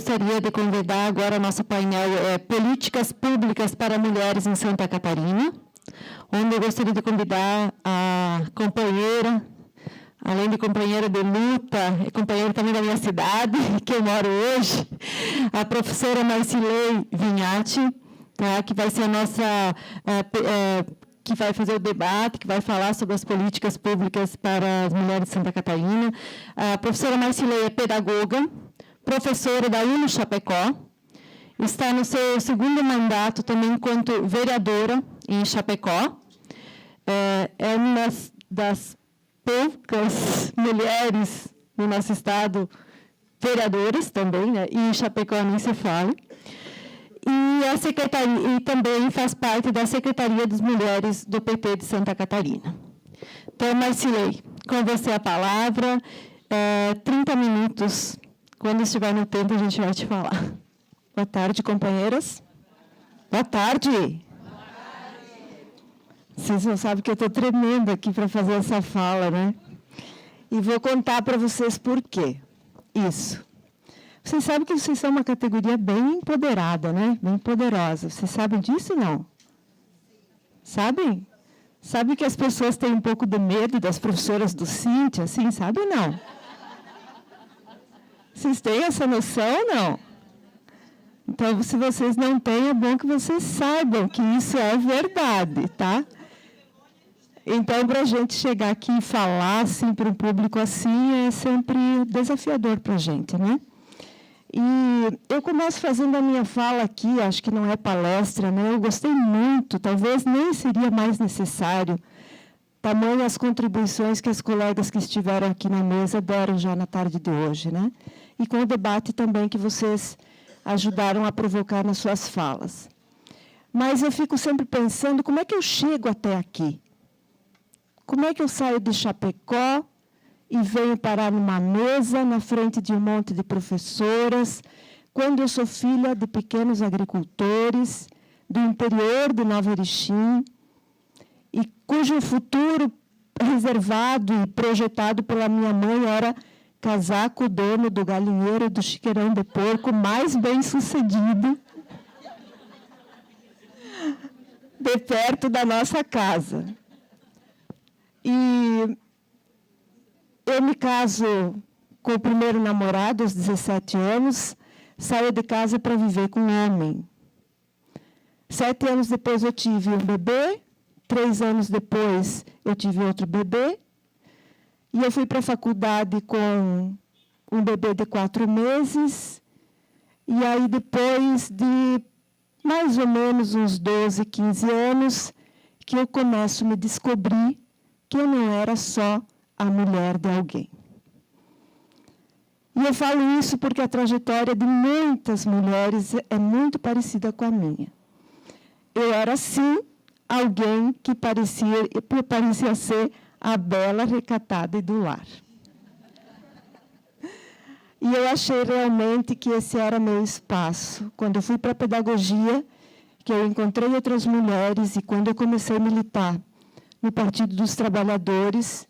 gostaria de convidar agora a nossa painel Políticas Públicas para Mulheres em Santa Catarina, onde eu gostaria de convidar a companheira, além de companheira de luta, é companheira também da minha cidade, que eu moro hoje, a professora Marcilei Vinhati, tá, que vai ser a nossa... que vai fazer o debate, que vai falar sobre as políticas públicas para as mulheres de Santa Catarina. A professora Marcilei é pedagoga, professora da UNO Chapecó, está no seu segundo mandato também enquanto vereadora em Chapecó. É uma das poucas mulheres no nosso estado vereadoras também, né? E em Chapecó nem se fala. E também faz parte da Secretaria das Mulheres do PT de Santa Catarina. Então, Marcilei, com você a palavra, 30 minutos. Quando estiver no tempo, a gente vai te falar. Boa tarde, companheiras. Boa tarde. Boa tarde. Vocês não sabem que eu estou tremendo aqui para fazer essa fala, né? E vou contar para vocês por quê. Isso. Vocês sabem que vocês são uma categoria bem empoderada, né? Bem poderosa. Vocês sabem disso ou não? Sabem? Sabe que as pessoas têm um pouco de medo das professoras do Cíntia, assim, sabe ou não? Vocês têm essa noção ou não? Então, se vocês não têm, é bom que vocês saibam que isso é verdade, tá? Então, para a gente chegar aqui e falar assim, para um público assim, é sempre desafiador para a gente, né? E eu começo fazendo a minha fala aqui, acho que não é palestra, né? Eu gostei muito, talvez nem seria mais necessário, tamanho as contribuições que as colegas que estiveram aqui na mesa deram já na tarde de hoje, né? E com o debate também que vocês ajudaram a provocar nas suas falas. Mas eu fico sempre pensando, como é que eu chego até aqui? Como é que eu saio de Chapecó e venho parar numa mesa na frente de um monte de professoras, quando eu sou filha de pequenos agricultores do interior de Nova Erechim, e cujo futuro reservado e projetado pela minha mãe era casar com o dono do galinheiro do chiqueirão de porco mais bem-sucedido de perto da nossa casa. E eu me caso com o primeiro namorado, aos 17 anos, saio de casa para viver com um homem. 7 anos depois eu tive um bebê, 3 anos depois eu tive outro bebê, e eu fui para a faculdade com um bebê de 4 meses, e aí depois de mais ou menos uns 12, 15 anos, que eu começo a me descobrir que eu não era só a mulher de alguém. E eu falo isso porque a trajetória de muitas mulheres é muito parecida com a minha. Eu era, sim, alguém que parecia ser a bela, recatada e do lar. E eu achei realmente que esse era meu espaço. Quando eu fui para a pedagogia, que eu encontrei outras mulheres, e quando eu comecei a militar no Partido dos Trabalhadores,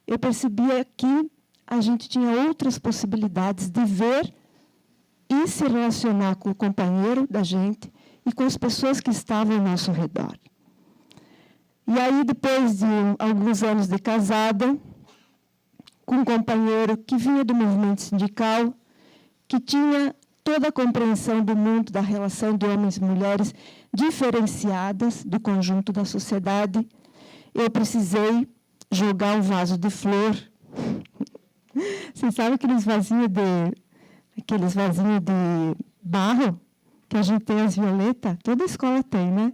eu percebia que a gente tinha outras possibilidades de ver e se relacionar com o companheiro da gente e com as pessoas que estavam ao nosso redor. E aí, depois de alguns anos de casada, com um companheiro que vinha do movimento sindical, que tinha toda a compreensão do mundo da relação de homens e mulheres diferenciadas do conjunto da sociedade, eu precisei jogar um vaso de flor. Vocês sabem aqueles vasinhos de barro que a gente tem as violetas? Toda escola tem, né?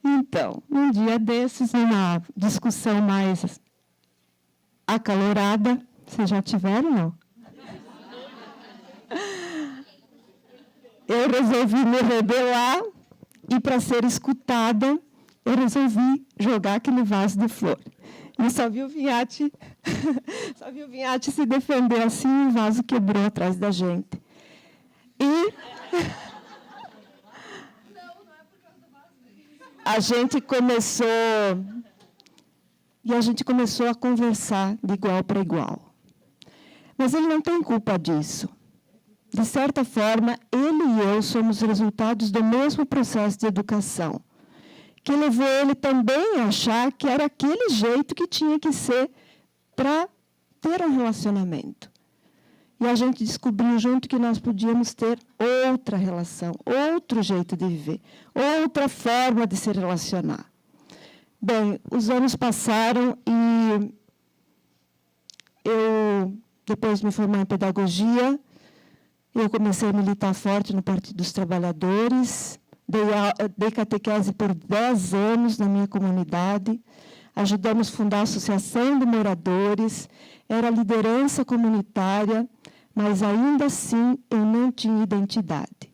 Então, um dia desses, numa discussão mais acalorada, vocês já tiveram, não? Eu resolvi me rebelar e, para ser escutada, eu resolvi jogar aquele vaso de flor. E só vi o Vinhati se defender assim, e o vaso quebrou atrás da gente. E a gente começou a conversar de igual para igual. Mas ele não tem culpa disso. de certa forma, ele e eu somos resultados do mesmo processo de educação, que levou ele também a achar que era aquele jeito que tinha que ser para ter um relacionamento. E a gente descobriu junto que nós podíamos ter outra relação, outro jeito de viver, outra forma de se relacionar. Bem, os anos passaram e eu, depois de me formar em pedagogia, eu comecei a militar forte no Partido dos Trabalhadores, dei catequese por 10 anos na minha comunidade, ajudamos a fundar a Associação de Moradores, era liderança comunitária, mas ainda assim eu não tinha identidade.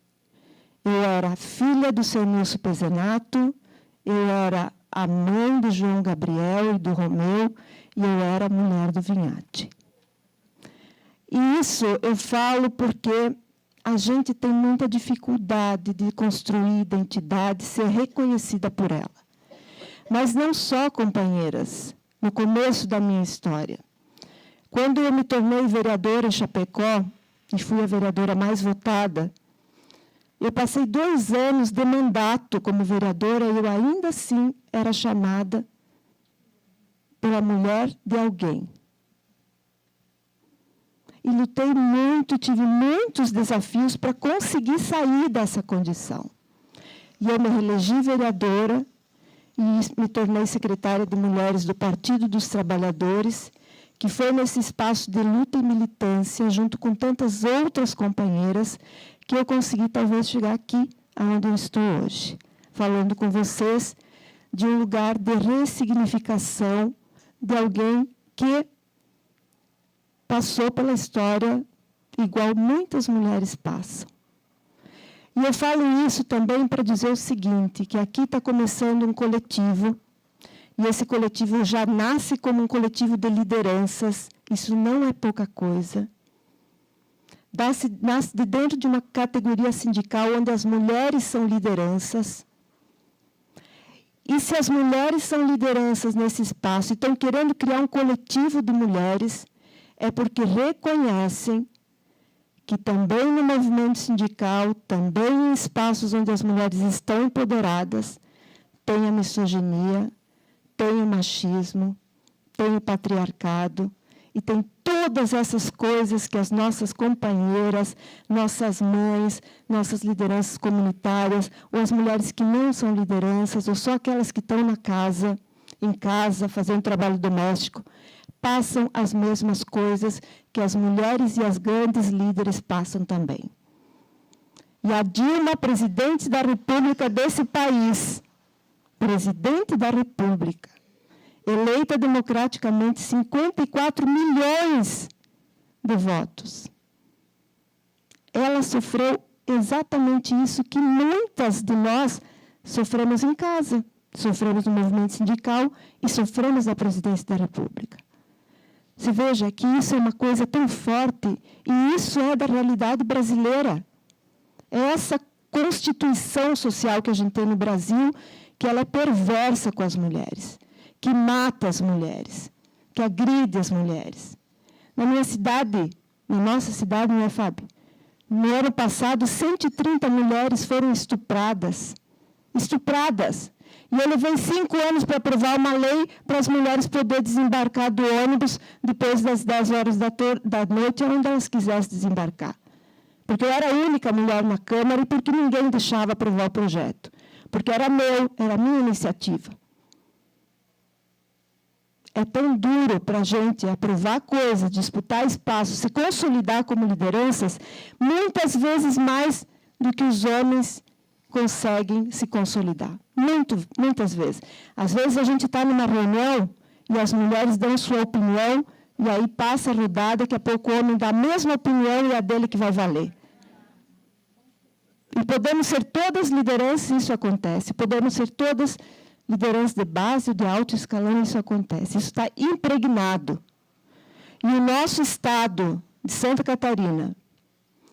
Eu era filha do seu Nilson Pezenato, eu era a mãe do João Gabriel e do Romeu, e eu era a mulher do Vinhate. E isso eu falo porque a gente tem muita dificuldade de construir identidade, ser reconhecida por ela. Mas não só, companheiras, no começo da minha história. Quando eu me tornei vereadora em Chapecó, e fui a vereadora mais votada, eu passei 2 anos de mandato como vereadora e eu ainda assim era chamada pela mulher de alguém. E lutei muito, tive muitos desafios para conseguir sair dessa condição. E eu me reelegi vereadora e me tornei secretária de Mulheres do Partido dos Trabalhadores, que foi nesse espaço de luta e militância, junto com tantas outras companheiras, que eu consegui talvez chegar aqui, onde eu estou hoje, falando com vocês de um lugar de ressignificação de alguém que passou pela história igual muitas mulheres passam. E eu falo isso também para dizer o seguinte, que aqui está começando um coletivo, e esse coletivo já nasce como um coletivo de lideranças, isso não é pouca coisa. Nasce de dentro de uma categoria sindical onde as mulheres são lideranças. E se as mulheres são lideranças nesse espaço e estão querendo criar um coletivo de mulheres, é porque reconhecem que também no movimento sindical, também em espaços onde as mulheres estão empoderadas, tem a misoginia, tem o machismo, tem o patriarcado, e tem todas essas coisas que as nossas companheiras, nossas mães, nossas lideranças comunitárias, ou as mulheres que não são lideranças, ou só aquelas que estão em casa, fazendo trabalho doméstico, passam as mesmas coisas que as mulheres e as grandes líderes passam também. E a Dilma, presidente da República desse país, presidente da República, eleita democraticamente 54 milhões de votos. Ela sofreu exatamente isso que muitas de nós sofremos em casa. Sofremos no movimento sindical e sofremos na presidência da República. Você veja que isso é uma coisa tão forte e isso é da realidade brasileira. É essa constituição social que a gente tem no Brasil, que ela é perversa com as mulheres, que mata as mulheres, que agride as mulheres. Na minha cidade, na nossa cidade, não é, Fábio? No ano passado, 130 mulheres foram estupradas. Estupradas. E eu levei 5 anos para aprovar uma lei para as mulheres poderem desembarcar do ônibus depois das 10 horas da noite, onde elas quisessem desembarcar. Porque eu era a única mulher na Câmara e porque ninguém deixava aprovar o projeto. Porque era a minha iniciativa. É tão duro para a gente aprovar coisas, disputar espaço, se consolidar como lideranças, muitas vezes mais do que os homens conseguem se consolidar. Muitas vezes. Às vezes a gente está numa reunião e as mulheres dão sua opinião e aí passa a rodada, daqui a pouco o homem dá a mesma opinião e é a dele que vai valer. E podemos ser todas lideranças, isso acontece. Podemos ser todas lideranças de base, de alto escalão, isso acontece. Isso está impregnado. E o nosso estado de Santa Catarina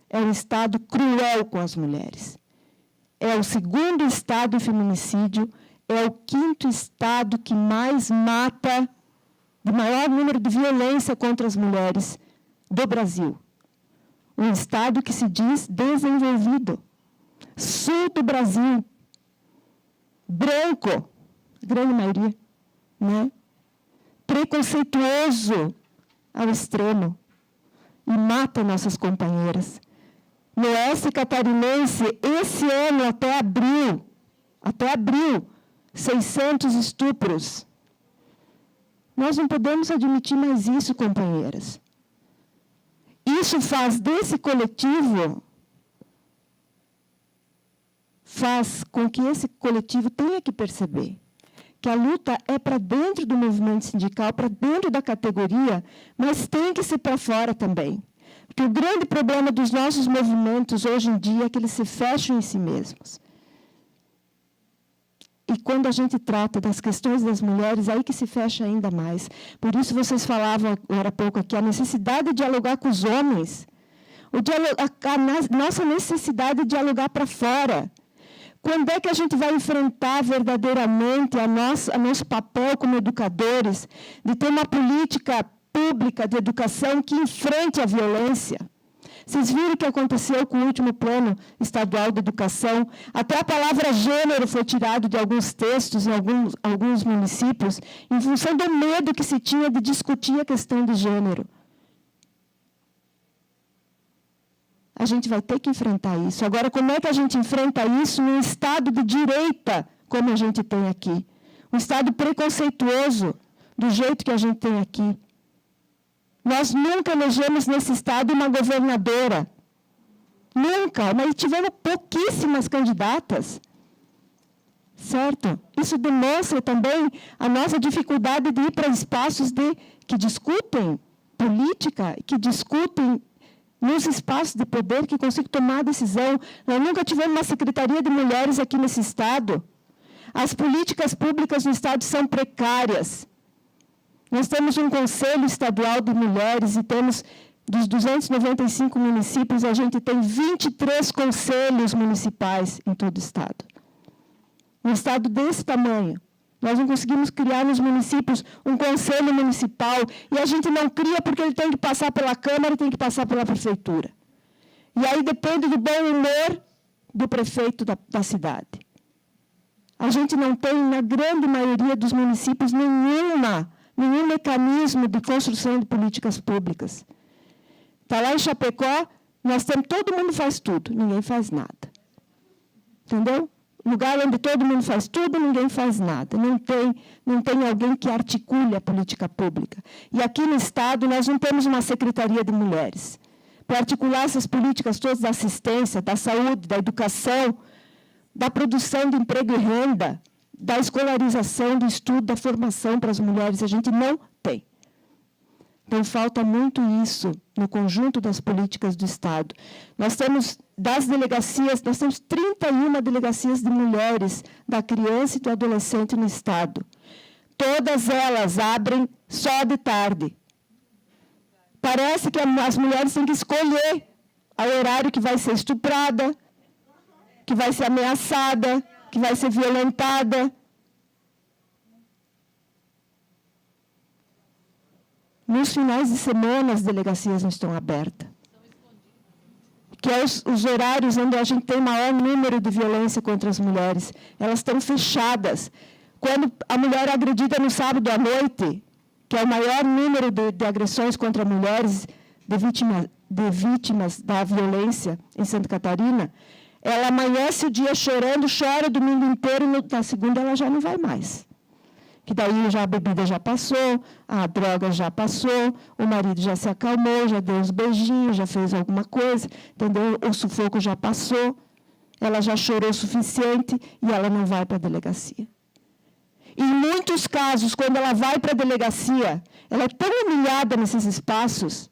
é um estado cruel com as mulheres. É o 2º estado em feminicídio, é o 5º estado que mais mata, de maior número de violência contra as mulheres do Brasil. um estado que se diz desenvolvido. Sul do Brasil, branco, grande maioria, né? Preconceituoso ao extremo, e mata nossas companheiras. No oeste catarinense, esse ano, até abril, 600 estupros. Nós não podemos admitir mais isso, companheiras. Isso faz desse coletivo, faz com que esse coletivo tenha que perceber que a luta é para dentro do movimento sindical, para dentro da categoria, mas tem que ser para fora também. Porque o grande problema dos nossos movimentos hoje em dia é que eles se fecham em si mesmos. E quando a gente trata das questões das mulheres, aí que se fecha ainda mais. Por isso vocês falavam agora há pouco aqui, a necessidade de dialogar com os homens, a nossa necessidade de dialogar para fora. Quando é que a gente vai enfrentar verdadeiramente nosso papel como educadores, de ter uma política pública de educação que enfrente a violência? Vocês viram o que aconteceu com o último plano estadual de educação? Até a palavra gênero foi tirada de alguns textos em alguns municípios, em função do medo que se tinha de discutir a questão de gênero. A gente vai ter que enfrentar isso. Agora, como é que a gente enfrenta isso num Estado de direita, como a gente tem aqui? Um Estado preconceituoso, do jeito que a gente tem aqui. Nós nunca elegemos nesse Estado uma governadora. Nunca. Mas tivemos pouquíssimas candidatas. Certo? Isso demonstra também a nossa dificuldade de ir para espaços que discutem política, que discutem nos espaços de poder, que consigam tomar decisão. Nós nunca tivemos uma secretaria de mulheres aqui nesse Estado. As políticas públicas no Estado são precárias. Nós temos um Conselho Estadual de Mulheres e temos, dos 295 municípios, a gente tem 23 conselhos municipais em todo o Estado. Um Estado desse tamanho. Nós não conseguimos criar nos municípios um conselho municipal e a gente não cria porque ele tem que passar pela Câmara e tem que passar pela Prefeitura. E aí depende do bom humor do prefeito da cidade. A gente não tem, na grande maioria dos municípios, nenhum mecanismo de construção de políticas públicas. Está lá em Chapecó, nós temos, todo mundo faz tudo, ninguém faz nada. Entendeu? Lugar onde todo mundo faz tudo, ninguém faz nada. Não tem alguém que articule a política pública. E aqui no Estado, nós não temos uma secretaria de mulheres para articular essas políticas todas da assistência, da saúde, da educação, da produção de emprego e renda, da escolarização, do estudo, da formação para as mulheres. A gente não tem. Então, falta muito isso no conjunto das políticas do Estado. Nós temos, das delegacias, nós temos 31 delegacias de mulheres, da criança e do adolescente no Estado. Todas elas abrem só de tarde. Parece que as mulheres têm que escolher o horário que vai ser estuprada, que vai ser ameaçada, que vai ser violentada. Nos finais de semana, as delegacias não estão abertas. Que é os horários onde a gente tem maior número de violência contra as mulheres. Elas estão fechadas. Quando a mulher é agredida no sábado à noite, que é o maior número de agressões contra mulheres, de vítimas da violência em Santa Catarina, ela amanhece o dia chorando, chora o domingo inteiro, e na segunda ela já não vai mais. Que daí a bebida já passou, a droga já passou, o marido já se acalmou, já deu uns beijinhos, já fez alguma coisa, entendeu? O sufoco já passou, ela já chorou o suficiente e ela não vai para a delegacia. E em muitos casos, quando ela vai para a delegacia, ela é tão humilhada nesses espaços,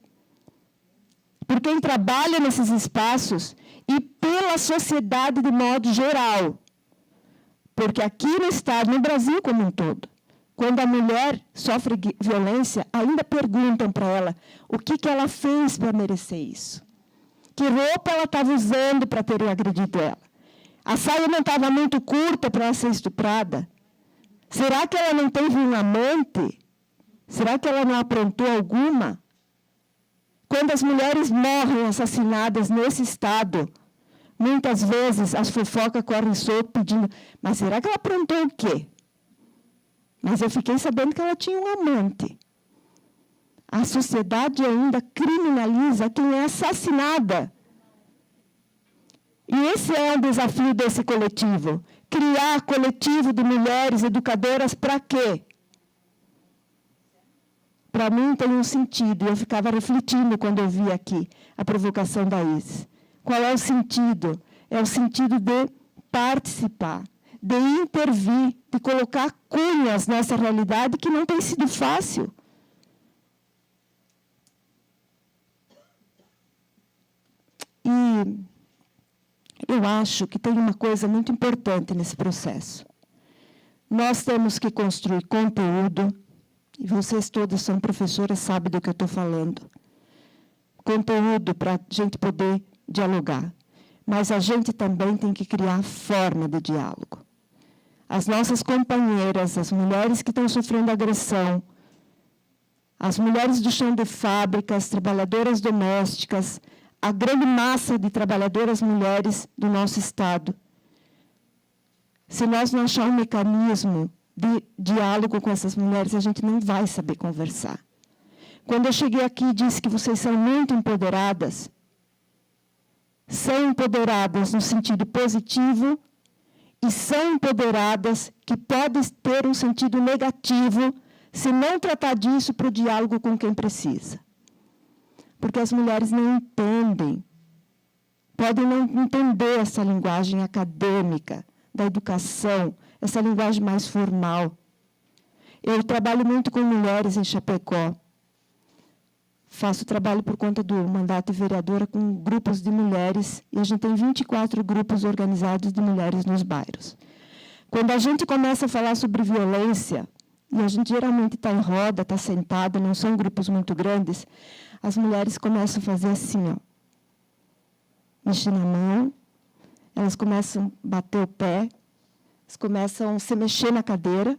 por quem trabalha nesses espaços e pela sociedade de modo geral. Porque aqui no Estado, no Brasil como um todo, quando a mulher sofre violência, ainda perguntam para ela o que ela fez para merecer isso. Que roupa ela estava usando para ter agredido ela. A saia não estava muito curta para ela ser estuprada. Será que ela não teve um amante? Será que ela não aprontou alguma? Quando as mulheres morrem assassinadas nesse estado, muitas vezes as fofocas correm solto pedindo, mas será que ela aprontou o quê? Mas eu fiquei sabendo que ela tinha um amante. A sociedade ainda criminaliza quem é assassinada. E esse é um desafio desse coletivo. Criar coletivo de mulheres educadoras para quê? Para mim tem um sentido. Eu ficava refletindo quando eu vi aqui a provocação da Isis. Qual é o sentido? É o sentido de participar, de intervir, de colocar cunhas nessa realidade que não tem sido fácil. E eu acho que tem uma coisa muito importante nesse processo. Nós temos que construir conteúdo, e vocês todas são professoras, sabem do que eu estou falando. Conteúdo para a gente poder dialogar. Mas a gente também tem que criar forma de diálogo. As nossas companheiras, as mulheres que estão sofrendo agressão, as mulheres do chão de fábrica, as trabalhadoras domésticas, a grande massa de trabalhadoras mulheres do nosso Estado. Se nós não acharmos um mecanismo de diálogo com essas mulheres, a gente não vai saber conversar. Quando eu cheguei aqui e disse que vocês são muito empoderadas, são empoderadas no sentido positivo e são empoderadas que podem ter um sentido negativo se não tratar disso para o diálogo com quem precisa. Porque as mulheres não entendem, podem não entender essa linguagem acadêmica da educação, essa linguagem mais formal. Eu trabalho muito com mulheres em Chapecó. Faço trabalho por conta do mandato de vereadora com grupos de mulheres, e a gente tem 24 grupos organizados de mulheres nos bairros. Quando a gente começa a falar sobre violência, e a gente geralmente está em roda, está sentada, não são grupos muito grandes, as mulheres começam a fazer assim, ó, mexer na mão, elas começam a bater o pé, elas começam a se mexer na cadeira,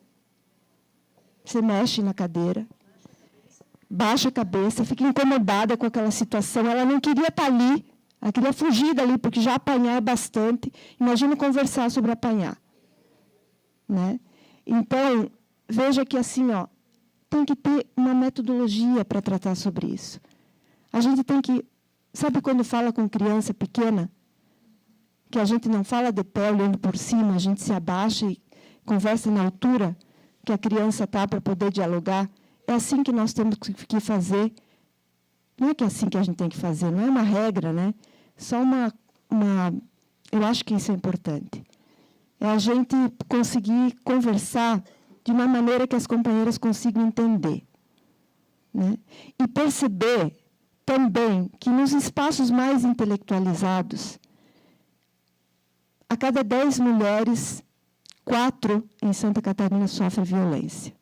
se mexe na cadeira, baixa a cabeça, fica incomodada com aquela situação. Ela não queria estar ali, ela queria fugir dali, porque já apanhar é bastante. Imagina conversar sobre apanhar. Né? Então, veja que assim, ó, tem que ter uma metodologia para tratar sobre isso. A gente tem que... Sabe quando fala com criança pequena? Que a gente não fala de pé, olhando por cima, a gente se abaixa e conversa na altura que a criança está para poder dialogar. É assim que nós temos que fazer. Não é que é assim que a gente tem que fazer, não é uma regra, né? Só uma... Eu acho que isso é importante. É a gente conseguir conversar de uma maneira que as companheiras consigam entender. Né? E perceber também que nos espaços mais intelectualizados, a cada 10 mulheres, 4 em Santa Catarina sofrem violência.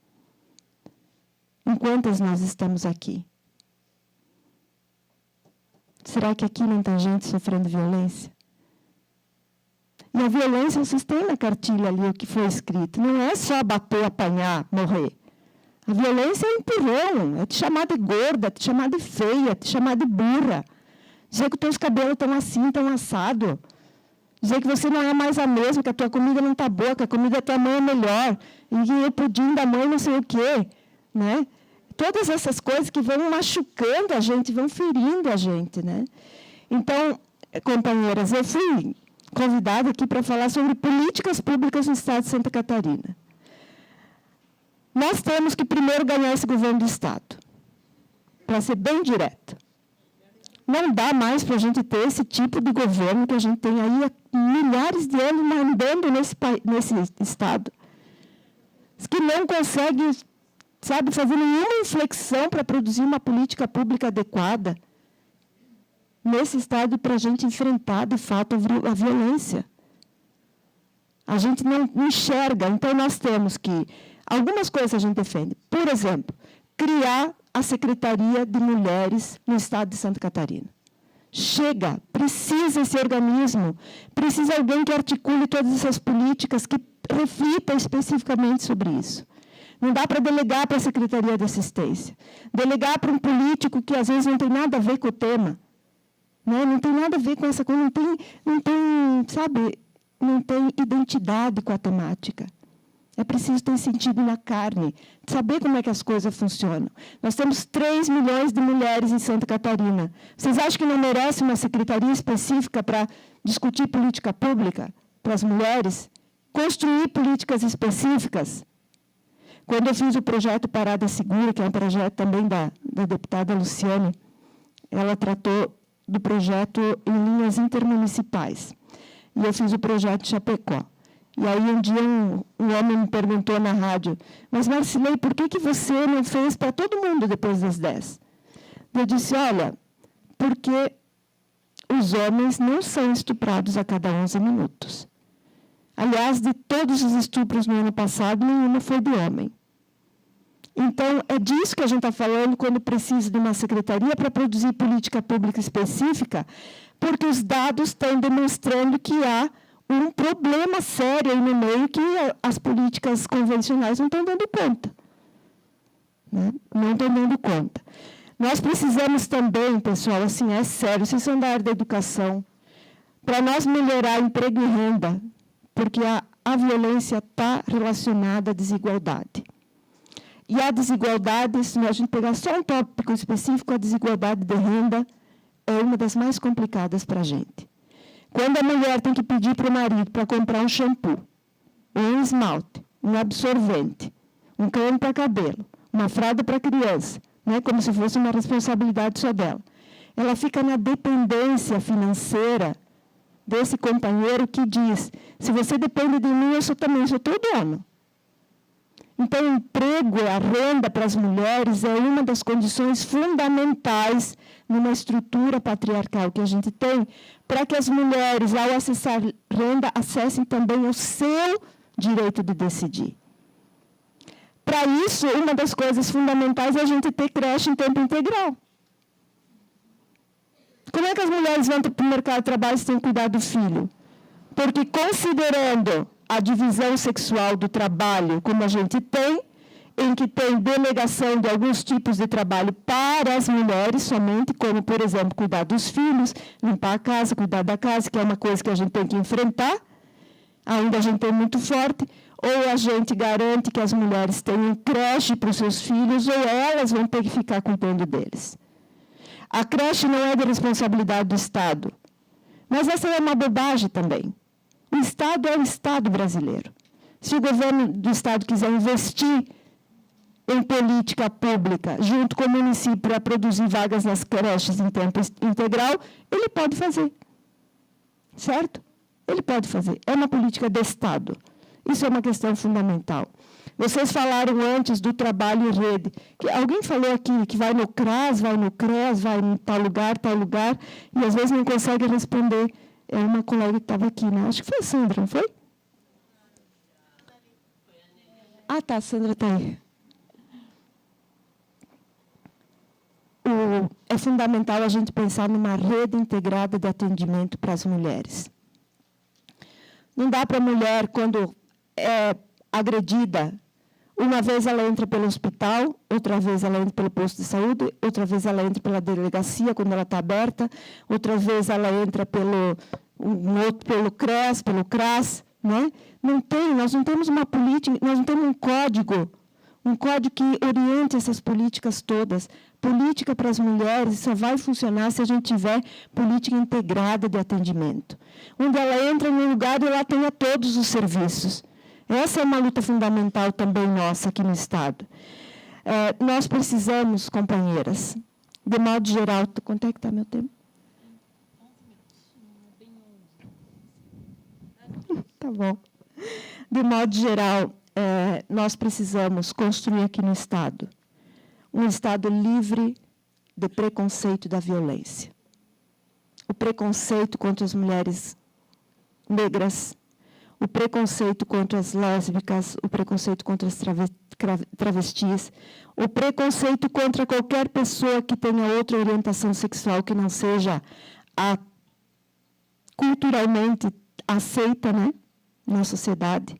Em quantas nós estamos aqui? Será que aqui não tem gente sofrendo violência? E a violência, vocês têm na cartilha ali o que foi escrito. Não é só bater, apanhar, morrer. A violência é empurrão, é te chamar de gorda, te chamar de feia, te chamar de burra. Dizer que os teus cabelos estão assim, estão assados. Dizer que você não é mais a mesma, que a tua comida não está boa, que a comida da tua mãe é melhor, e que o pudim da mãe não sei o quê. Né? Todas essas coisas que vão machucando a gente, vão ferindo a gente. Né? Então, companheiras, eu fui convidada aqui para falar sobre políticas públicas no Estado de Santa Catarina. Nós temos que primeiro ganhar esse governo do Estado, para ser bem direta. Não dá mais para a gente ter esse tipo de governo que a gente tem aí há milhares de anos mandando nesse Estado, que não consegue, sabe, fazer nenhuma inflexão para produzir uma política pública adequada nesse Estado para a gente enfrentar, de fato, a violência. A gente não enxerga, então nós temos que... Algumas coisas a gente defende. Por exemplo, criar a Secretaria de Mulheres no Estado de Santa Catarina. Chega, precisa esse organismo, precisa alguém que articule todas essas políticas, que reflita especificamente sobre isso. Não dá para delegar para a Secretaria de Assistência. Delegar para um político que, às vezes, não tem nada a ver com o tema. Né? Não tem nada a ver com essa coisa, não tem identidade com a temática. É preciso ter sentido na carne, saber como é que as coisas funcionam. Nós temos 3 milhões de mulheres em Santa Catarina. Vocês acham que não merece uma secretaria específica para discutir política pública para as mulheres? Construir políticas específicas? Quando eu fiz o projeto Parada Segura, que é um projeto também da deputada Luciane, ela tratou do projeto em linhas intermunicipais. E eu fiz o projeto Chapecó. E aí, um dia, um homem me perguntou na rádio, mas, Marcilei, por que você não fez para todo mundo depois das 10? Eu disse, olha, porque os homens não são estuprados a cada 11 minutos. Aliás, de todos os estupros no ano passado, nenhuma foi do homem. Então, é disso que a gente está falando quando precisa de uma secretaria para produzir política pública específica, porque os dados estão demonstrando que há um problema sério aí no meio que as políticas convencionais não estão dando conta. Né? Não estão dando conta. Nós precisamos também, pessoal, assim, é sério, vocês são da área da educação, para nós melhorar emprego e renda, porque a violência está relacionada à desigualdade. E a desigualdade, se a gente pegar só um tópico específico, a desigualdade de renda é uma das mais complicadas para a gente. Quando a mulher tem que pedir para o marido para comprar um shampoo, um esmalte, um absorvente, um creme para cabelo, uma fralda para criança, né, como se fosse uma responsabilidade só dela, ela fica na dependência financeira desse companheiro que diz, se você depende de mim, eu também sou teu dono. Então, o emprego, a renda para as mulheres é uma das condições fundamentais numa estrutura patriarcal que a gente tem, para que as mulheres, ao acessar renda, acessem também o seu direito de decidir. Para isso, uma das coisas fundamentais é a gente ter creche em tempo integral. Como é que as mulheres vão para o mercado de trabalho se têm que cuidar do filho? Porque, considerando a divisão sexual do trabalho, como a gente tem, em que tem delegação de alguns tipos de trabalho para as mulheres somente, como, por exemplo, cuidar dos filhos, limpar a casa, cuidar da casa, que é uma coisa que a gente tem que enfrentar, ainda a gente tem muito forte, ou a gente garante que as mulheres tenham creche para os seus filhos, ou elas vão ter que ficar cuidando deles. A creche não é de responsabilidade do Estado, mas essa é uma bobagem também. O Estado é o Estado brasileiro. Se o governo do Estado quiser investir em política pública, junto com o município, para produzir vagas nas creches em tempo integral, ele pode fazer. Certo? Ele pode fazer. É uma política de Estado. Isso é uma questão fundamental. Vocês falaram antes do trabalho em rede. Alguém falou aqui que vai no CRAS, vai no CREAS, vai em tal lugar, e às vezes não consegue responder. É uma colega que estava aqui, né? Acho que foi a Sandra, não foi? Ah, tá, a Sandra está aí. É fundamental a gente pensar numa rede integrada de atendimento para as mulheres. Não dá para a mulher, quando é agredida, uma vez ela entra pelo hospital, outra vez ela entra pelo posto de saúde, outra vez ela entra pela delegacia, quando ela está aberta, outra vez ela entra pelo CREAS, pelo CRAS. Né? Nós não temos uma política, nós não temos um código que oriente essas políticas todas. Política para as mulheres só vai funcionar se a gente tiver política integrada de atendimento, onde ela entra em um lugar e ela tenha todos os serviços. Essa é uma luta fundamental também nossa aqui no Estado. Nós precisamos, companheiras, de modo geral... Quanto é que está meu tempo? 11 minutos. Tá bom. De modo geral, nós precisamos construir aqui no Estado um Estado livre de preconceito da violência. O preconceito contra as mulheres negras, o preconceito contra as lésbicas, o preconceito contra as travestis, o preconceito contra qualquer pessoa que tenha outra orientação sexual que não seja a culturalmente aceita, né, na sociedade.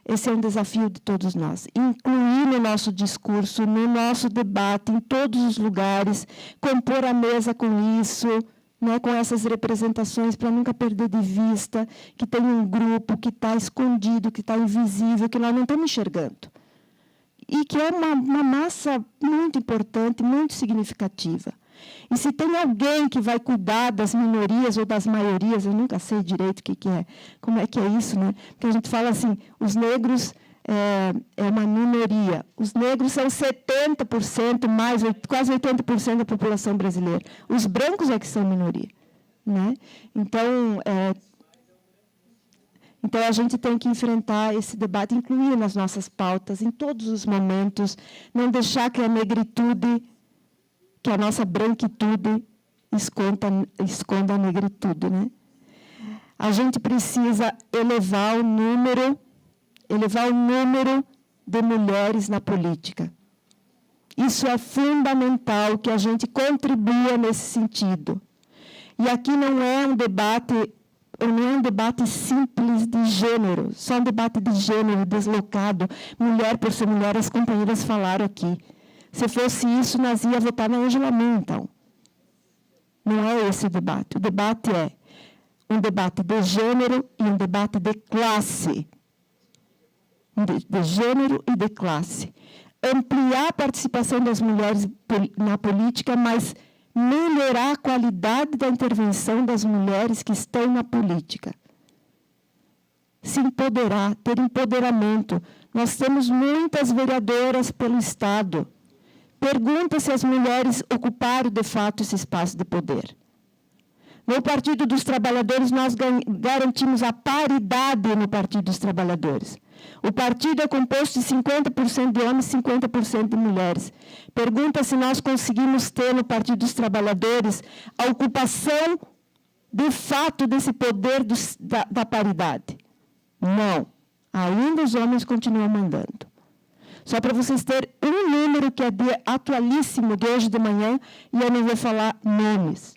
Esse é um desafio de todos nós. Incluir no nosso discurso, no nosso debate, em todos os lugares, compor a mesa com isso, né, com essas representações, para nunca perder de vista que tem um grupo que está escondido, que está invisível, que nós não estamos enxergando. E que é uma massa muito importante, muito significativa. E se tem alguém que vai cuidar das minorias ou das maiorias, eu nunca sei direito o que é, como é que é isso, né? Porque a gente fala assim, os negros é uma minoria. Os negros são 70%, mais, quase 80% da população brasileira. Os brancos é que são minoria, né? Então, a gente tem que enfrentar esse debate, incluir nas nossas pautas, em todos os momentos, não deixar que a negritude, que a nossa branquitude esconda a negritude, né? A gente precisa elevar o número de mulheres na política. Isso é fundamental, que a gente contribua nesse sentido. E aqui não é um debate simples de gênero, só um debate de gênero deslocado, mulher por ser mulher, as companheiras falaram aqui. Se fosse isso, nós ia votar na Ângela Min, então. Não é esse o debate. O debate é um debate de gênero e um debate de classe. De gênero e de classe. Ampliar a participação das mulheres na política, mas melhorar a qualidade da intervenção das mulheres que estão na política. Se empoderar, ter empoderamento. Nós temos muitas vereadoras pelo Estado. Pergunta se as mulheres ocuparam, de fato, esse espaço de poder. No Partido dos Trabalhadores, nós garantimos a paridade no Partido dos Trabalhadores. O partido é composto de 50% de homens e 50% de mulheres. Pergunta se nós conseguimos ter no Partido dos Trabalhadores a ocupação, de fato, desse poder da paridade. Não. Ainda os homens continuam mandando. Só para vocês terem um número que é atualíssimo de hoje de manhã, e eu não vou falar nomes,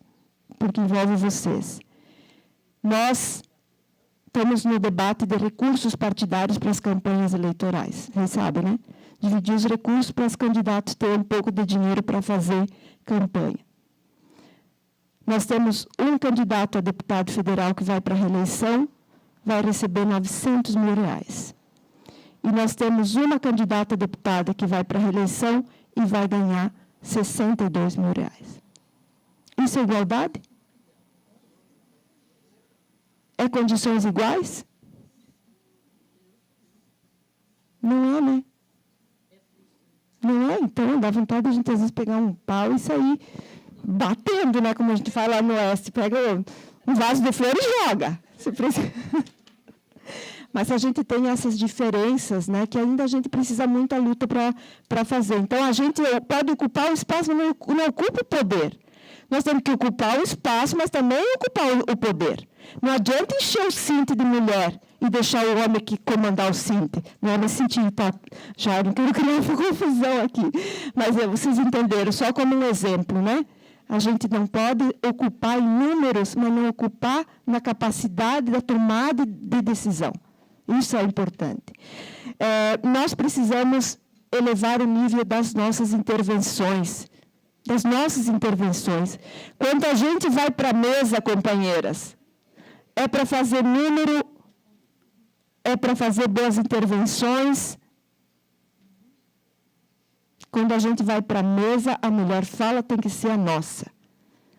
porque envolve vocês. Nós estamos no debate de recursos partidários para as campanhas eleitorais. Vocês sabem, né? Dividir os recursos para os candidatos terem um pouco de dinheiro para fazer campanha. Nós temos um candidato a deputado federal que vai para a reeleição, vai receber R$900 mil. E nós temos uma candidata a deputada que vai para a reeleição e vai ganhar R$62 mil. Isso é igualdade? É condições iguais? Não é, né? Não é? Então, dá vontade de a gente, às vezes, pegar um pau e sair batendo, né? Como a gente fala lá no Oeste. Pega um vaso de flor e joga. Se precisa. Mas a gente tem essas diferenças, né, que ainda a gente precisa muita luta para fazer. Então, a gente pode ocupar o espaço, mas não ocupa o poder. Nós temos que ocupar o espaço, mas também ocupar o poder. Não adianta encher o cinto de mulher e deixar o homem que comandar o cinto. Não é nesse sentido, tá? Já não quero criar uma confusão aqui. Mas vocês entenderam, só como um exemplo, né? A gente não pode ocupar em números, mas não ocupar na capacidade da tomada de decisão. Isso é importante. Nós precisamos elevar o nível das nossas intervenções. Quando a gente vai para a mesa, companheiras, é para fazer número, é para fazer boas intervenções. Quando a gente vai para a mesa, a melhor fala tem que ser a nossa.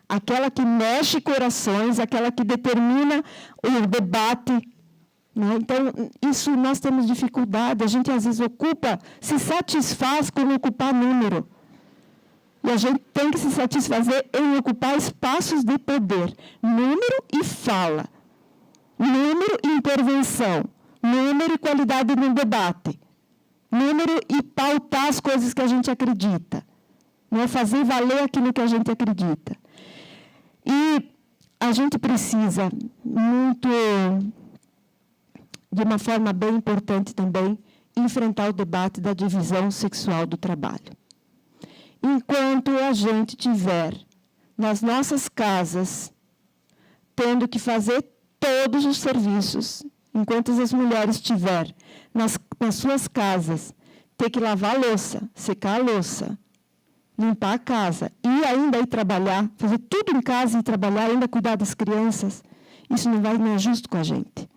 Aquela que mexe corações, aquela que determina o debate. Então, isso nós temos dificuldade. A gente, às vezes, se satisfaz com ocupar número. E a gente tem que se satisfazer em ocupar espaços de poder. Número e fala. Número e intervenção. Número e qualidade no debate. Número e pautar as coisas que a gente acredita. Não é fazer valer aquilo que a gente acredita. E a gente precisa muito, de uma forma bem importante também, enfrentar o debate da divisão sexual do trabalho. Enquanto a gente tiver nas nossas casas tendo que fazer todos os serviços, enquanto as mulheres estiverem nas suas casas, ter que lavar a louça, secar a louça, limpar a casa e ainda ir trabalhar, fazer tudo em casa e trabalhar, ainda cuidar das crianças, isso não é justo com a gente.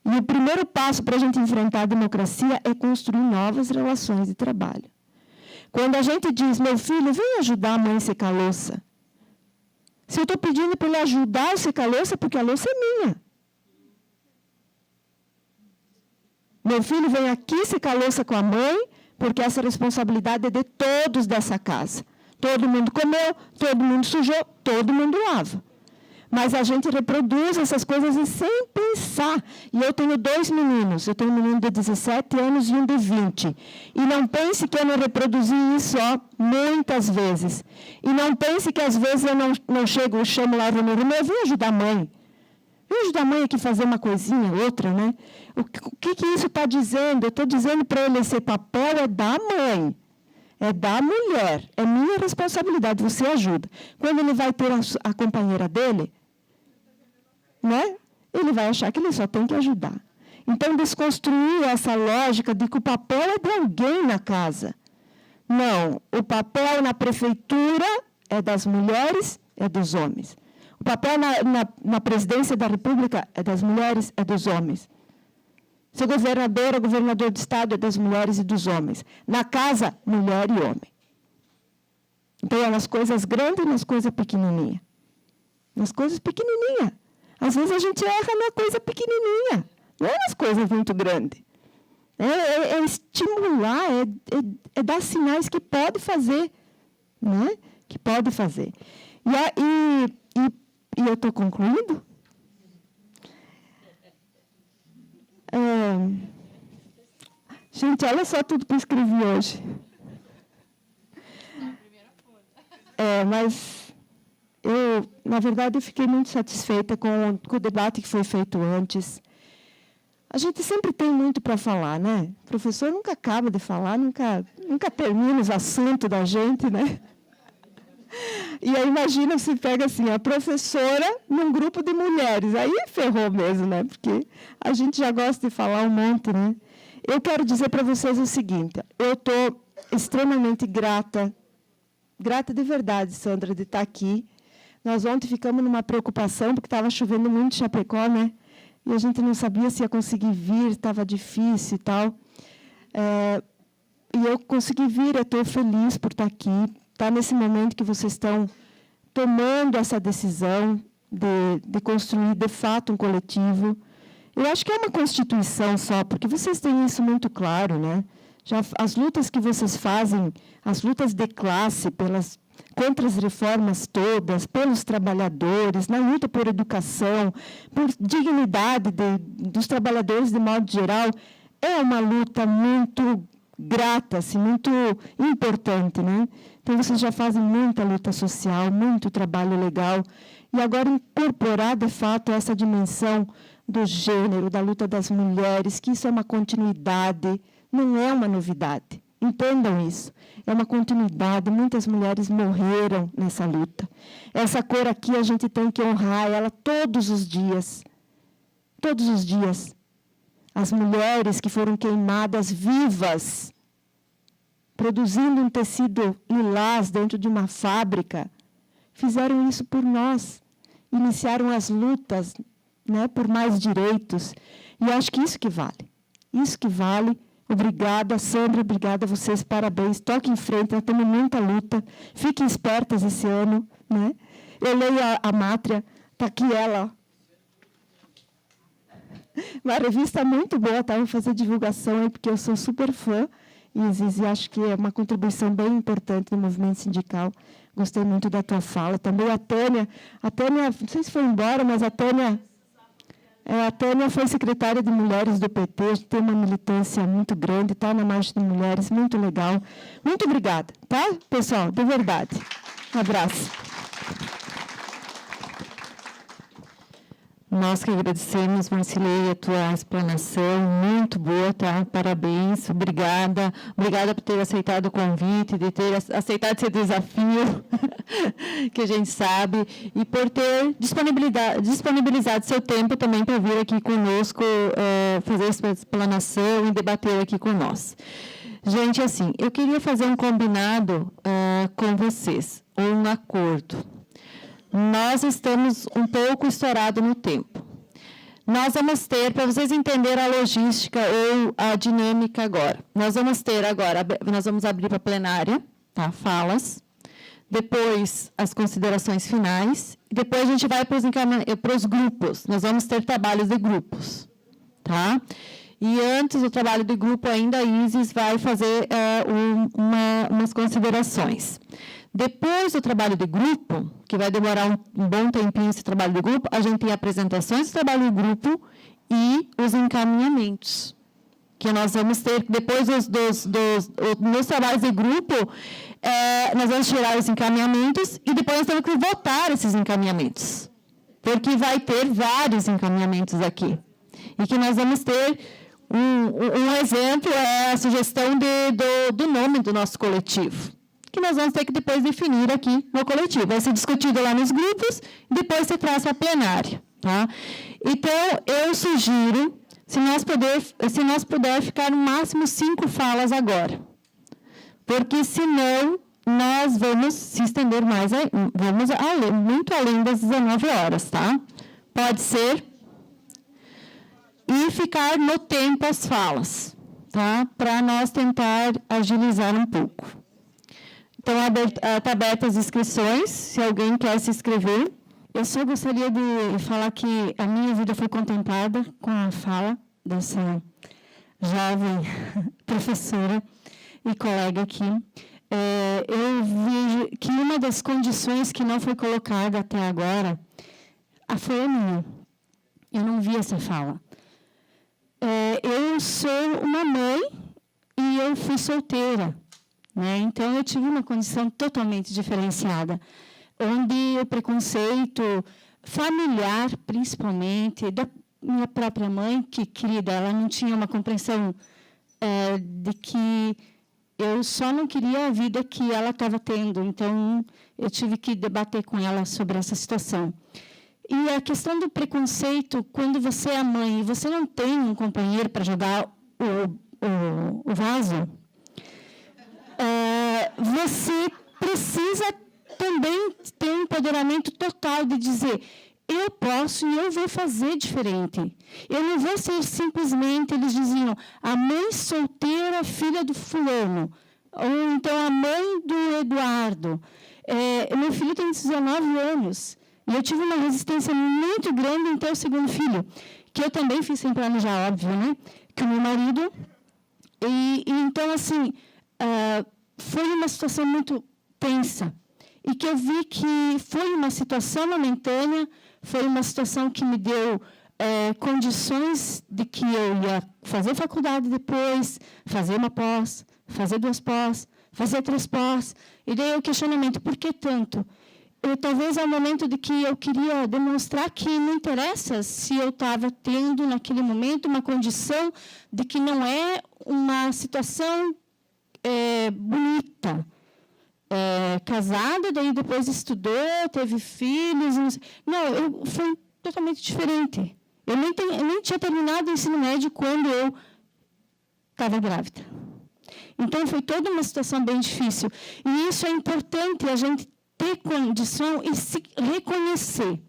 E o primeiro passo para a gente enfrentar a democracia é construir novas relações de trabalho. Quando a gente diz, meu filho, vem ajudar a mãe a secar a louça. Se eu estou pedindo para ele ajudar a secar a louça, porque a louça é minha. Meu filho vem aqui secar a louça com a mãe, porque essa responsabilidade é de todos dessa casa. Todo mundo comeu, todo mundo sujou, todo mundo lava. Mas a gente reproduz essas coisas sem pensar. E eu tenho 2 meninos. Eu tenho um menino de 17 anos e um de 20. E não pense que eu não reproduzi isso muitas vezes. E não pense que às vezes eu não chego, eu chamo lá o Romero, vem ajudar a mãe. Vem ajudar a mãe aqui a fazer uma coisinha, outra, né? O que isso está dizendo? Eu estou dizendo para ele, esse papel é da mãe. É da mulher. É minha responsabilidade, você ajuda. Quando ele vai ter a companheira dele, né? Ele vai achar que ele só tem que ajudar. Então, desconstruir essa lógica de que o papel é de alguém na casa. Não, o papel na prefeitura é das mulheres, é dos homens. O papel na presidência da República é das mulheres, é dos homens. Ser governador ou governador de estado é das mulheres e dos homens. Na casa, mulher e homem. Então, é nas coisas grandes e nas coisas pequenininhas. Nas coisas pequenininhas. Às vezes a gente erra na coisa pequenininha, não é nas coisas muito grandes. É estimular, é dar sinais que pode fazer. Né? Que pode fazer. E eu estou concluindo? Gente, olha só tudo que eu escrevi hoje. Mas na verdade, eu fiquei muito satisfeita com o debate que foi feito antes. A gente sempre tem muito para falar, né? O professor nunca acaba de falar, nunca termina os assuntos da gente, né? E aí, imagina, se pega assim, a professora num grupo de mulheres. Aí ferrou mesmo, né? Porque a gente já gosta de falar um monte, né? Eu quero dizer para vocês o seguinte, eu estou extremamente grata de verdade, Sandra, de estar aqui. Nós ontem ficamos numa preocupação, porque estava chovendo muito em Chapecó, né? E a gente não sabia se ia conseguir vir, estava difícil e tal. E eu consegui vir, eu estou feliz por estar aqui. Está nesse momento que vocês estão tomando essa decisão de construir, de fato, um coletivo. Eu acho que é uma constituição só, porque vocês têm isso muito claro, né? Já as lutas que vocês fazem, as lutas de classe, contra as reformas todas, pelos trabalhadores, na luta por educação, por dignidade dos trabalhadores de modo geral, é uma luta muito grata, assim, muito importante, né? Então, vocês já fazem muita luta social, muito trabalho legal, e agora incorporar, de fato, essa dimensão do gênero, da luta das mulheres, que isso é uma continuidade, não é uma novidade. Entendam isso. É uma continuidade. Muitas mulheres morreram nessa luta. Essa cor aqui, a gente tem que honrar ela todos os dias. Todos os dias. As mulheres que foram queimadas vivas, produzindo um tecido lilás dentro de uma fábrica, fizeram isso por nós. Iniciaram as lutas, né, por mais direitos. E eu acho que isso que vale. Isso que vale. Obrigada, Sandra, obrigada a vocês, parabéns. Toquem em frente, nós temos muita luta. Fiquem espertas esse ano. Né? Eu leio a Mátria, está aqui ela. Uma revista muito boa, tá? Vou fazer divulgação aí, porque eu sou super fã. E acho que é uma contribuição bem importante no movimento sindical. Gostei muito da tua fala. Também a Tânia, não sei se foi embora, mas a Tânia foi secretária de Mulheres do PT, a gente tem uma militância muito grande, está na Marcha de Mulheres, muito legal. Muito obrigada, tá, pessoal? De verdade. Um abraço. Nós que agradecemos, Marcilei, a tua explanação, muito boa, tá? Parabéns, obrigada. Obrigada por ter aceitado o convite, de ter aceitado esse desafio, que a gente sabe, e por ter disponibilizado seu tempo também para vir aqui conosco, fazer essa explanação e debater aqui com nós. Gente, assim, eu queria fazer um combinado com vocês, um acordo. Nós estamos um pouco estourados no tempo. Nós vamos ter, para vocês entenderem a logística ou a dinâmica agora, nós vamos abrir para a plenária, tá? Falas, depois as considerações finais, e depois a gente vai para os grupos, nós vamos ter trabalhos de grupos, tá? E antes do trabalho de grupo ainda, a Isis vai fazer umas considerações. Depois do trabalho de grupo, que vai demorar um bom tempinho esse trabalho de grupo, a gente tem apresentações do trabalho de grupo e os encaminhamentos, que nós vamos ter, depois nos trabalhos de grupo, nós vamos tirar os encaminhamentos e depois nós temos que votar esses encaminhamentos, porque vai ter vários encaminhamentos aqui. E que nós vamos ter um exemplo, é a sugestão do nome do nosso coletivo, que nós vamos ter que depois definir aqui no coletivo. Vai ser discutido lá nos grupos, e depois se traz para a plenária. Tá? Então, eu sugiro, se nós puder ficar no máximo 5 falas agora, porque senão nós vamos se estender mais, muito além das 19 horas. Tá? Pode ser? E ficar no tempo as falas, tá? Para nós tentar agilizar um pouco. Então, está abertas as inscrições, se alguém quer se inscrever. Eu só gostaria de falar que a minha vida foi contemplada com a fala dessa jovem professora e colega aqui. Eu vejo que uma das condições que não foi colocada até agora foi a minha. Eu não vi essa fala. Eu sou uma mãe e eu fui solteira, né? Então, eu tive uma condição totalmente diferenciada, onde o preconceito familiar, principalmente, da minha própria mãe, que, querida, ela não tinha uma compreensão de que eu só não queria a vida que ela estava tendo. Então, eu tive que debater com ela sobre essa situação. E a questão do preconceito, quando você é mãe e você não tem um companheiro para jogar o vaso, você precisa também ter um empoderamento total de dizer, eu posso e eu vou fazer diferente. Eu não vou ser simplesmente, eles diziam, a mãe solteira, filha do fulano, ou então a mãe do Eduardo. Meu filho tem 19 anos. E eu tive uma resistência muito grande em ter o segundo filho, que eu também fiz sem planejar, óbvio, né? Que o meu marido... então, assim, foi uma situação muito tensa. E que eu vi que foi uma situação momentânea, foi uma situação que me deu condições de que eu ia fazer faculdade depois, fazer uma pós, fazer 2 pós, fazer 3 pós. E daí o questionamento, por que tanto? Talvez é o momento de que eu queria demonstrar que não interessa se eu estava tendo, naquele momento, uma condição de que não é uma situação bonita. Casada, daí depois estudou, teve filhos. Não, foi totalmente diferente. Eu nem tinha terminado o ensino médio quando eu estava grávida. Então, foi toda uma situação bem difícil. E isso é importante, a gente ter condição e se reconhecer,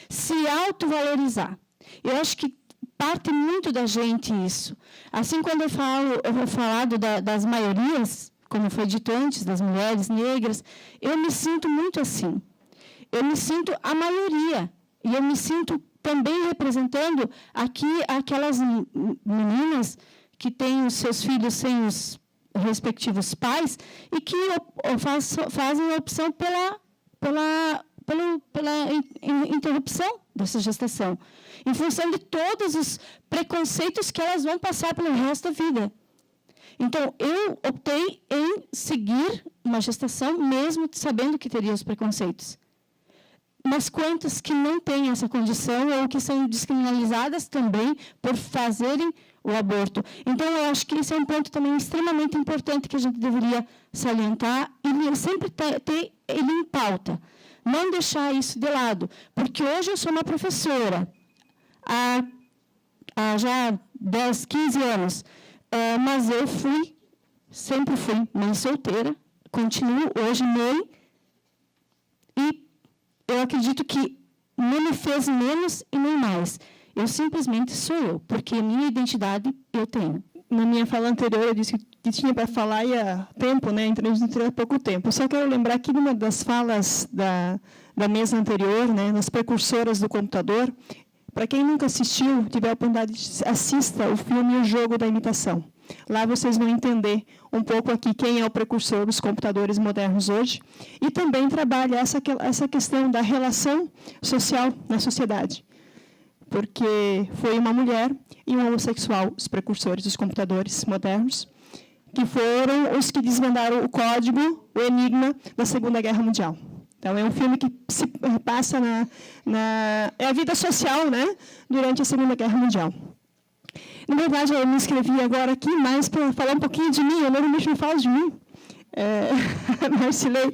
se autovalorizar. Eu acho que parte muito da gente isso. Assim, quando eu vou falar das maiorias, como foi dito antes, das mulheres negras, eu me sinto muito assim. Eu me sinto a maioria. E eu me sinto também representando aqui aquelas meninas que têm os seus filhos sem os respectivos pais e que fazem a opção pela interrupção dessa gestação, em função de todos os preconceitos que elas vão passar pelo resto da vida. Então, eu optei em seguir uma gestação, mesmo sabendo que teria os preconceitos. mas quantas que não têm essa condição ou que são descriminalizadas também por fazerem o aborto. Então, eu acho que esse é um ponto também extremamente importante que a gente deveria salientar e sempre ter ele em pauta. Não deixar isso de lado, porque hoje eu sou uma professora, há já 10, 15 anos, mas eu sempre fui mãe solteira, continuo hoje mãe, e eu acredito que não me fez menos e nem mais. Eu simplesmente sou eu, porque a minha identidade eu tenho. Na minha fala anterior, eu disse que tinha para falar e há tempo, né? Então, a gente teria pouco tempo. Eu só quero lembrar que numa das falas da mesa anterior, né, nas precursoras do computador, para quem nunca assistiu, tiver a oportunidade, assista o filme O Jogo da Imitação. Lá vocês vão entender um pouco aqui quem é o precursor dos computadores modernos hoje e também trabalha essa questão da relação social na sociedade. Porque foi uma mulher e um homossexual, os precursores dos computadores modernos, que foram os que desvendaram o código, o enigma da Segunda Guerra Mundial. Então, é um filme que se passa é a vida social, né, durante a Segunda Guerra Mundial. Na verdade, eu me inscrevi agora aqui mais para falar um pouquinho de mim. Eu normalmente não falo de mim. Marcilei,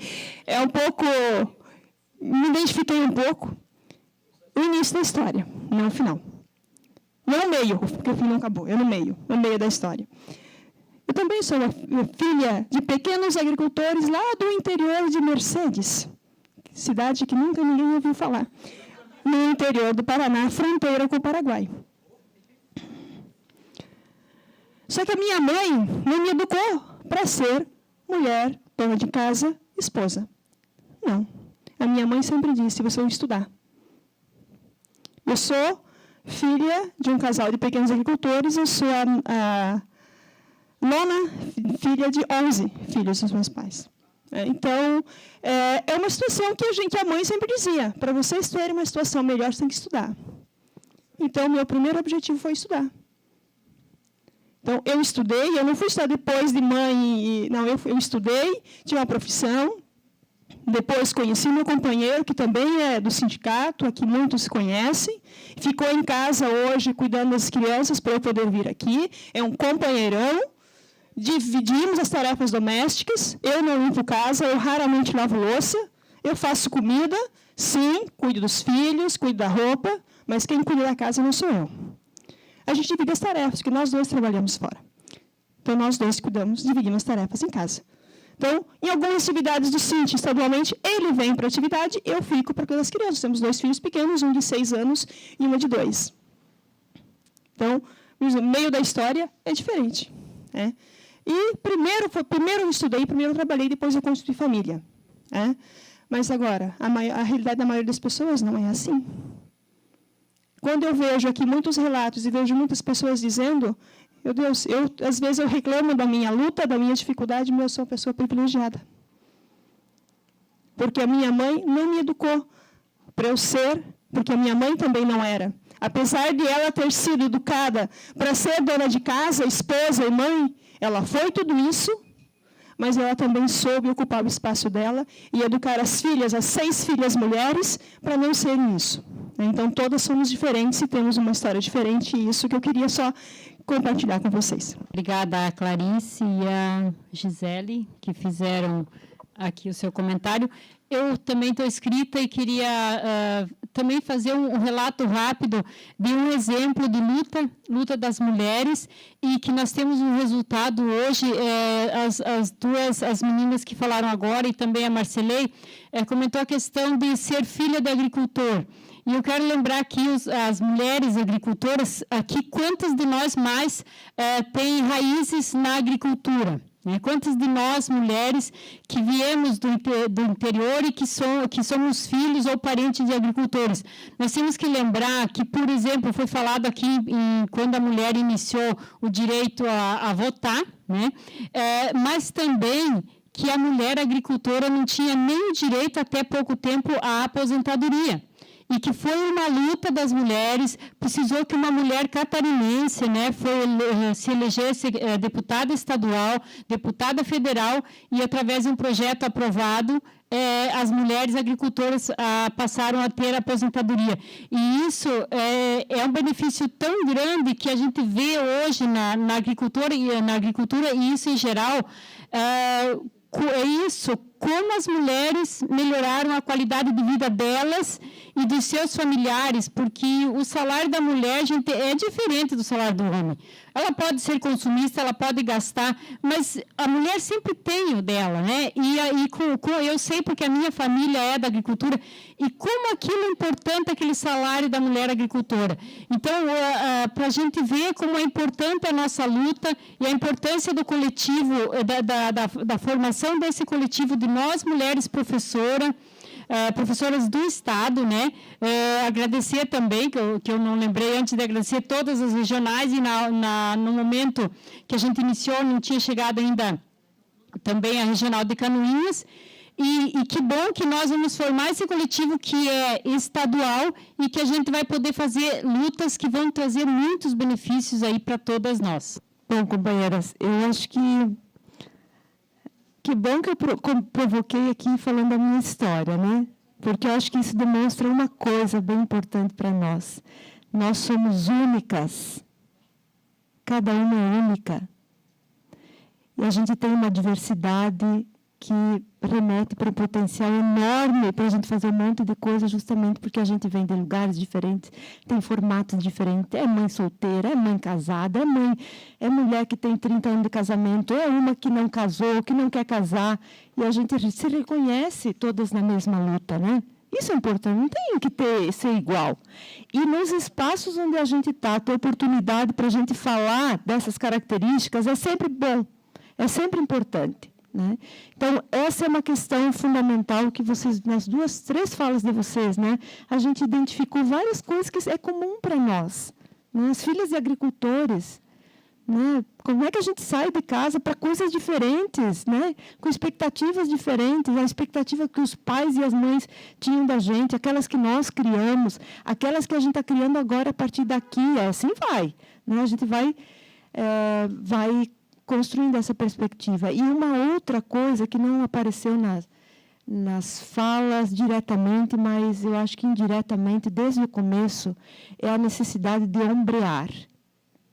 um pouco... Me identifiquei um pouco. O início da história, não o final. Não o meio, porque o fim não acabou. Eu no meio da história. Eu também sou uma filha de pequenos agricultores lá do interior de Mercedes, cidade que nunca ninguém ouviu falar, no interior do Paraná, fronteira com o Paraguai. Só que a minha mãe não me educou para ser mulher, dona de casa, esposa. Não. A minha mãe sempre disse, você vai estudar. Eu sou filha de um casal de pequenos agricultores, eu sou a nona filha de 11 filhos dos meus pais. Então, é uma situação que a mãe sempre dizia, para vocês terem uma situação melhor, você tem que estudar. Então, meu primeiro objetivo foi estudar. Então, eu estudei, eu não fui estudar depois de mãe, não, eu estudei, tinha uma profissão, depois conheci meu companheiro, que também é do sindicato, aqui muitos se conhecem, ficou em casa hoje cuidando das crianças para eu poder vir aqui, é um companheirão, dividimos as tarefas domésticas, eu não limpo casa, eu raramente lavo louça, eu faço comida, sim, cuido dos filhos, cuido da roupa, mas quem cuida da casa não sou eu. A gente divide as tarefas, porque nós dois trabalhamos fora. Então, nós dois dividimos as tarefas em casa. Então, em algumas atividades do Cinti, estadualmente, ele vem para a atividade, eu fico para cuidar das crianças. Temos 2 filhos pequenos, um de 6 anos e uma de 2. Então, no meio da história é diferente. Né? E primeiro eu estudei, primeiro eu trabalhei, depois eu construí família. Né? Mas agora, a realidade da maioria das pessoas não é assim. Quando eu vejo aqui muitos relatos e vejo muitas pessoas dizendo, meu Deus, às vezes eu reclamo da minha luta, da minha dificuldade, mas eu sou uma pessoa privilegiada. Porque a minha mãe não me educou para eu ser, porque a minha mãe também não era. Apesar de ela ter sido educada para ser dona de casa, esposa e mãe, ela foi tudo isso, mas ela também soube ocupar o espaço dela e educar as 6 filhas mulheres, para não serem isso. Então, todas somos diferentes e temos uma história diferente, e isso que eu queria só compartilhar com vocês. Obrigada a Clarice e a Gisele, que fizeram aqui o seu comentário. Eu também estou inscrita e queria também fazer um relato rápido de um exemplo de luta das mulheres, e que nós temos um resultado hoje. As meninas que falaram agora, e também a Marcilei, comentou a questão de ser filha de agricultor. E eu quero lembrar aqui as mulheres agricultoras, aqui, quantas de nós mais têm raízes na agricultura? Né? Quantas de nós, mulheres, que viemos do interior e que somos filhos ou parentes de agricultores? Nós temos que lembrar que, por exemplo, foi falado aqui quando a mulher iniciou o direito a votar, né? Mas também que a mulher agricultora não tinha nem o direito, até pouco tempo, à aposentadoria. e que foi uma luta das mulheres, precisou que uma mulher catarinense, né, se elegesse deputada estadual, deputada federal, e através de um projeto aprovado, as mulheres agricultoras passaram a ter aposentadoria. E isso é um benefício tão grande que a gente vê hoje na agricultura, e isso em geral, como as mulheres melhoraram a qualidade de vida delas e dos seus familiares, porque o salário da mulher, gente, é diferente do salário do homem. Ela pode ser consumista, ela pode gastar, mas a mulher sempre tem o dela, né? Eu sei porque a minha família é da agricultura, e como aquilo é importante, aquele salário da mulher agricultora. Então, para a gente ver como é importante a nossa luta e a importância do coletivo, da formação desse coletivo de nós, mulheres professoras do Estado, né? Agradecer também, que eu não lembrei antes de agradecer todas as regionais, e no momento que a gente iniciou, não tinha chegado ainda também a regional de Canoinhas, e que bom que nós vamos formar esse coletivo que é estadual e que a gente vai poder fazer lutas que vão trazer muitos benefícios aí para todas nós. Bom, companheiras, eu acho que bom que eu provoquei aqui falando da minha história, né? Porque eu acho que isso demonstra uma coisa bem importante para nós. Nós somos únicas. Cada uma é única. E a gente tem uma diversidade que remete para um potencial enorme para a gente fazer um monte de coisa, justamente porque a gente vem de lugares diferentes, tem formatos diferentes, é mãe solteira, é mãe casada, é mulher que tem 30 anos de casamento, é uma que não casou, que não quer casar, e a gente se reconhece todas na mesma luta, né? Isso é importante, não tem que ser igual. E nos espaços onde a gente está, ter oportunidade para a gente falar dessas características é sempre bom, é sempre importante. Né? Então, essa é uma questão fundamental que vocês, nas 3 falas de vocês, né, a gente identificou várias coisas que é comum para nós. Né? As filhas de agricultores, né? Como é que a gente sai de casa para coisas diferentes, né? Com expectativas diferentes, a expectativa que os pais e as mães tinham da gente, aquelas que nós criamos, aquelas que a gente está criando agora a partir daqui, assim vai. Né? A gente vai construindo essa perspectiva. E uma outra coisa que não apareceu nas falas diretamente, mas eu acho que indiretamente, desde o começo, é a necessidade de ombrear,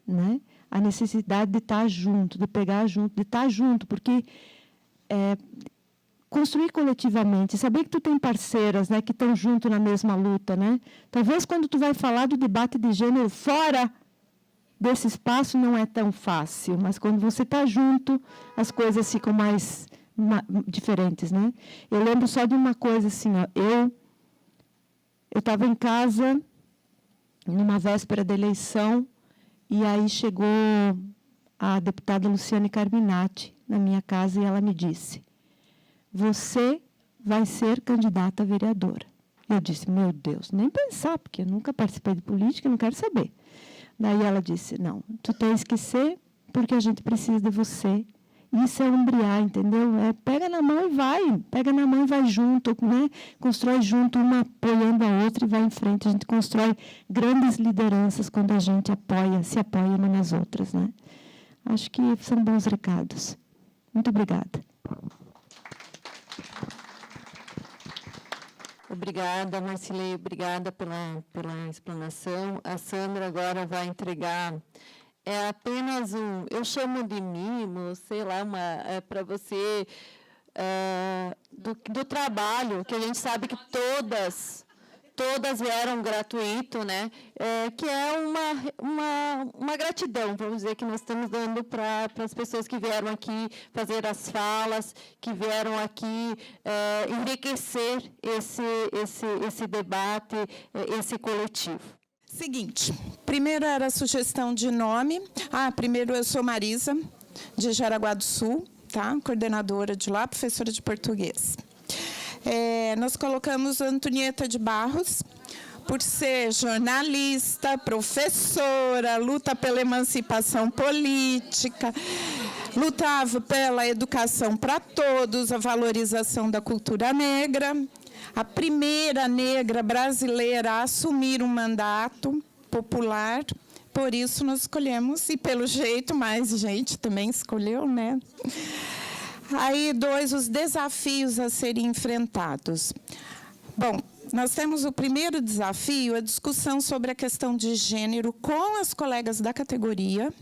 né? A necessidade de estar junto, de pegar junto, de estar junto, porque construir coletivamente, saber que tu tem parceiras, né, que estão junto na mesma luta, né? Talvez quando tu vai falar do debate de gênero fora desse espaço não é tão fácil, mas quando você está junto, as coisas ficam mais diferentes, né? Eu lembro só de uma coisa assim, ó, eu estava em casa numa véspera da eleição e aí chegou a deputada Luciane Carminati na minha casa e ela me disse: você vai ser candidata a vereadora. Eu disse: meu Deus, nem pensar, porque eu nunca participei de política, não quero saber. Daí ela disse: não, tu tens que ser, porque a gente precisa de você. Isso é ombrear, entendeu? Pega na mão e vai junto, né? Constrói junto, uma apoiando a outra e vai em frente. A gente constrói grandes lideranças quando a gente se apoia uma nas outras, né? Acho que são bons recados. Muito obrigada. Obrigada, Marcilei, obrigada pela explanação. A Sandra agora vai entregar apenas eu chamo de mimo, sei lá, para você, do trabalho, que a gente sabe que todas vieram gratuito, né? Que é uma gratidão, vamos dizer, que nós estamos dando para as pessoas que vieram aqui fazer as falas, que vieram aqui enriquecer esse debate, esse coletivo. Seguinte, primeiro era a sugestão de nome. Primeiro eu sou Marisa, de Jaraguá do Sul, tá? Coordenadora de lá, professora de português. Nós colocamos Antonieta de Barros, por ser jornalista, professora, luta pela emancipação política, lutava pela educação para todos, a valorização da cultura negra. a primeira negra brasileira a assumir um mandato popular. Por isso nós escolhemos, e pelo jeito mais gente também escolheu, né? Aí, 2, os desafios a serem enfrentados. Bom, nós temos o primeiro desafio, a discussão sobre a questão de gênero com as colegas da categoria.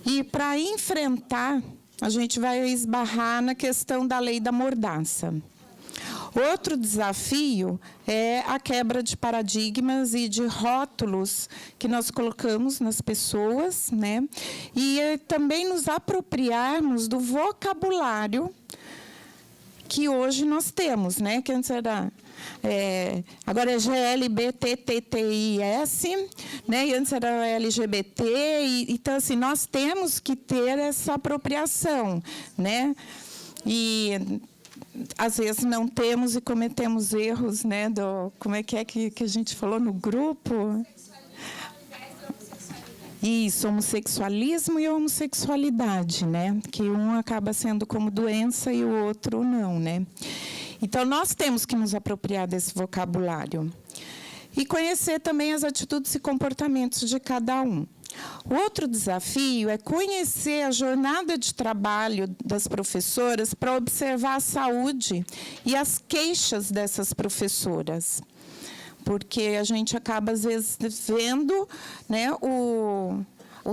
E, para enfrentar, a gente vai esbarrar na questão da lei da mordaça. Outro desafio é a quebra de paradigmas e de rótulos que nós colocamos nas pessoas, né? E também nos apropriarmos do vocabulário que hoje nós temos, né? Que antes era... agora é GLBTTIS, né? E antes era LGBT. Então, assim, nós temos que ter essa apropriação, né? E... às vezes não temos e cometemos erros, né? Como é que a gente falou no grupo? Isso, homossexualismo e homossexualidade, né? Que um acaba sendo como doença e o outro não, né? Então, nós temos que nos apropriar desse vocabulário. E conhecer também as atitudes e comportamentos de cada um. O outro desafio é conhecer a jornada de trabalho das professoras para observar a saúde e as queixas dessas professoras. Porque a gente acaba, às vezes, vendo, né, o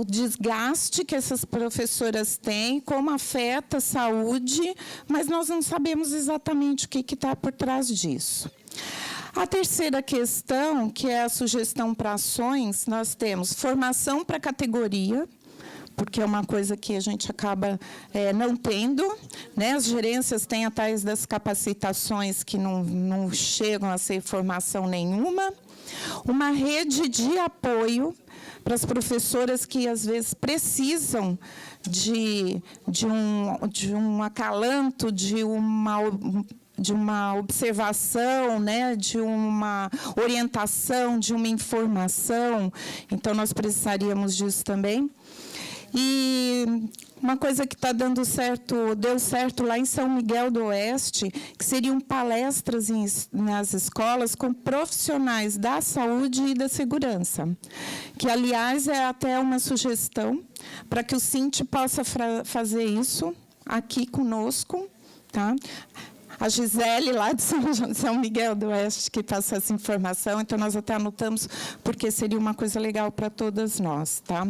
desgaste que essas professoras têm, como afeta a saúde, mas nós não sabemos exatamente o que está por trás disso. A terceira questão, que é a sugestão para ações, nós temos formação para categoria, porque é uma coisa que a gente acaba não tendo, né? As gerências têm a tais das capacitações que não chegam a ser formação nenhuma. Uma rede de apoio para as professoras que, às vezes, precisam de um acalanto, de uma observação, né, de uma orientação, de uma informação. Então, nós precisaríamos disso também. E uma coisa que está deu certo lá em São Miguel do Oeste, que seriam palestras nas escolas com profissionais da saúde e da segurança, que, aliás, é até uma sugestão para que o Cinti possa fazer isso aqui conosco, tá? A Gisele, lá de São Miguel do Oeste, que passou essa informação, então nós até anotamos, porque seria uma coisa legal para todas nós, tá?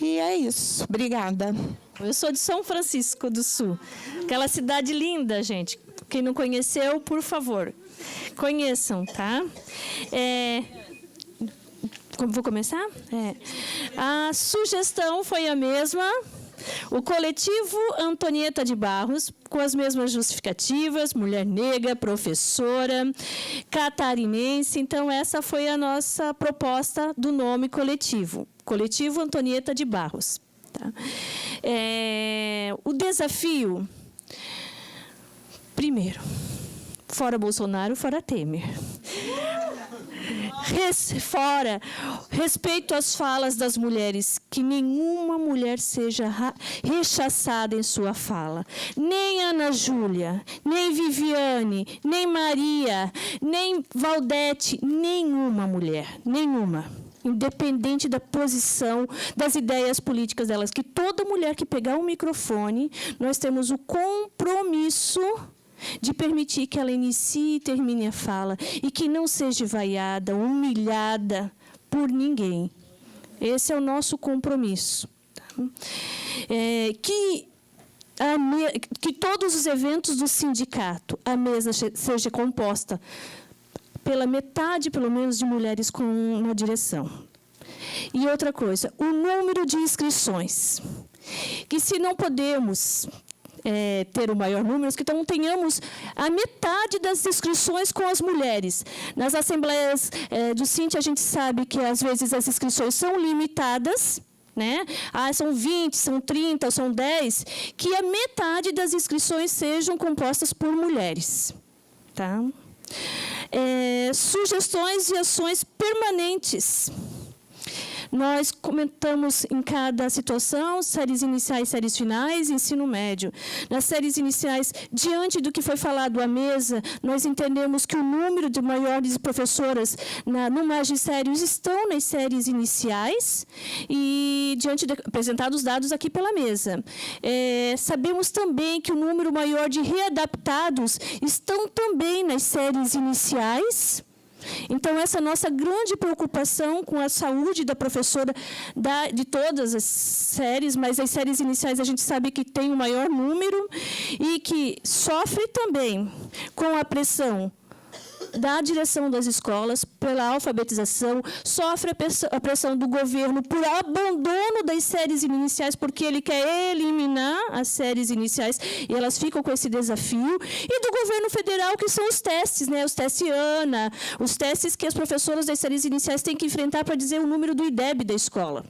E é isso. Obrigada. Eu sou de São Francisco do Sul, aquela cidade linda, gente. Quem não conheceu, por favor, conheçam, tá? Vou começar? A sugestão foi a mesma. O coletivo Antonieta de Barros, com as mesmas justificativas, mulher negra, professora, catarinense. Então, essa foi a nossa proposta do nome coletivo. Coletivo Antonieta de Barros. Tá? O desafio, primeiro, fora Bolsonaro, fora Temer. Fora respeito às falas das mulheres, que nenhuma mulher seja rechaçada em sua fala. Nem Ana Júlia, nem Viviane, nem Maria, nem Valdete, nenhuma mulher, nenhuma. Independente da posição, das ideias políticas delas, que toda mulher que pegar um microfone, nós temos o compromisso de permitir que ela inicie e termine a fala e que não seja vaiada, humilhada por ninguém. Esse é o nosso compromisso. Que todos os eventos do sindicato, a mesa seja composta pela metade, pelo menos, de mulheres com uma direção. E outra coisa, o número de inscrições. Que, se não podemos ter o maior número, que então tenhamos a metade das inscrições com as mulheres. Nas assembleias do Cinti, a gente sabe que, às vezes, as inscrições são limitadas, né? São 20, são 30, são 10, que a metade das inscrições sejam compostas por mulheres. Tá? Sugestões e ações permanentes. Nós comentamos em cada situação, séries iniciais, séries finais, ensino médio. Nas séries iniciais, diante do que foi falado à mesa, nós entendemos que o número de maiores professoras no magistério estão nas séries iniciais e diante de apresentados os dados aqui pela mesa. Sabemos também que o número maior de readaptados estão também nas séries iniciais. Então, essa nossa grande preocupação com a saúde da professora de todas as séries, mas as séries iniciais a gente sabe que tem o maior número e que sofre também com a pressão da direção das escolas, pela alfabetização, sofre a pressão do governo por abandono das séries iniciais, porque ele quer eliminar as séries iniciais, e elas ficam com esse desafio, e do governo federal, que são os testes, os testes ANA, os testes que as professoras das séries iniciais têm que enfrentar para dizer o número do IDEB da escola.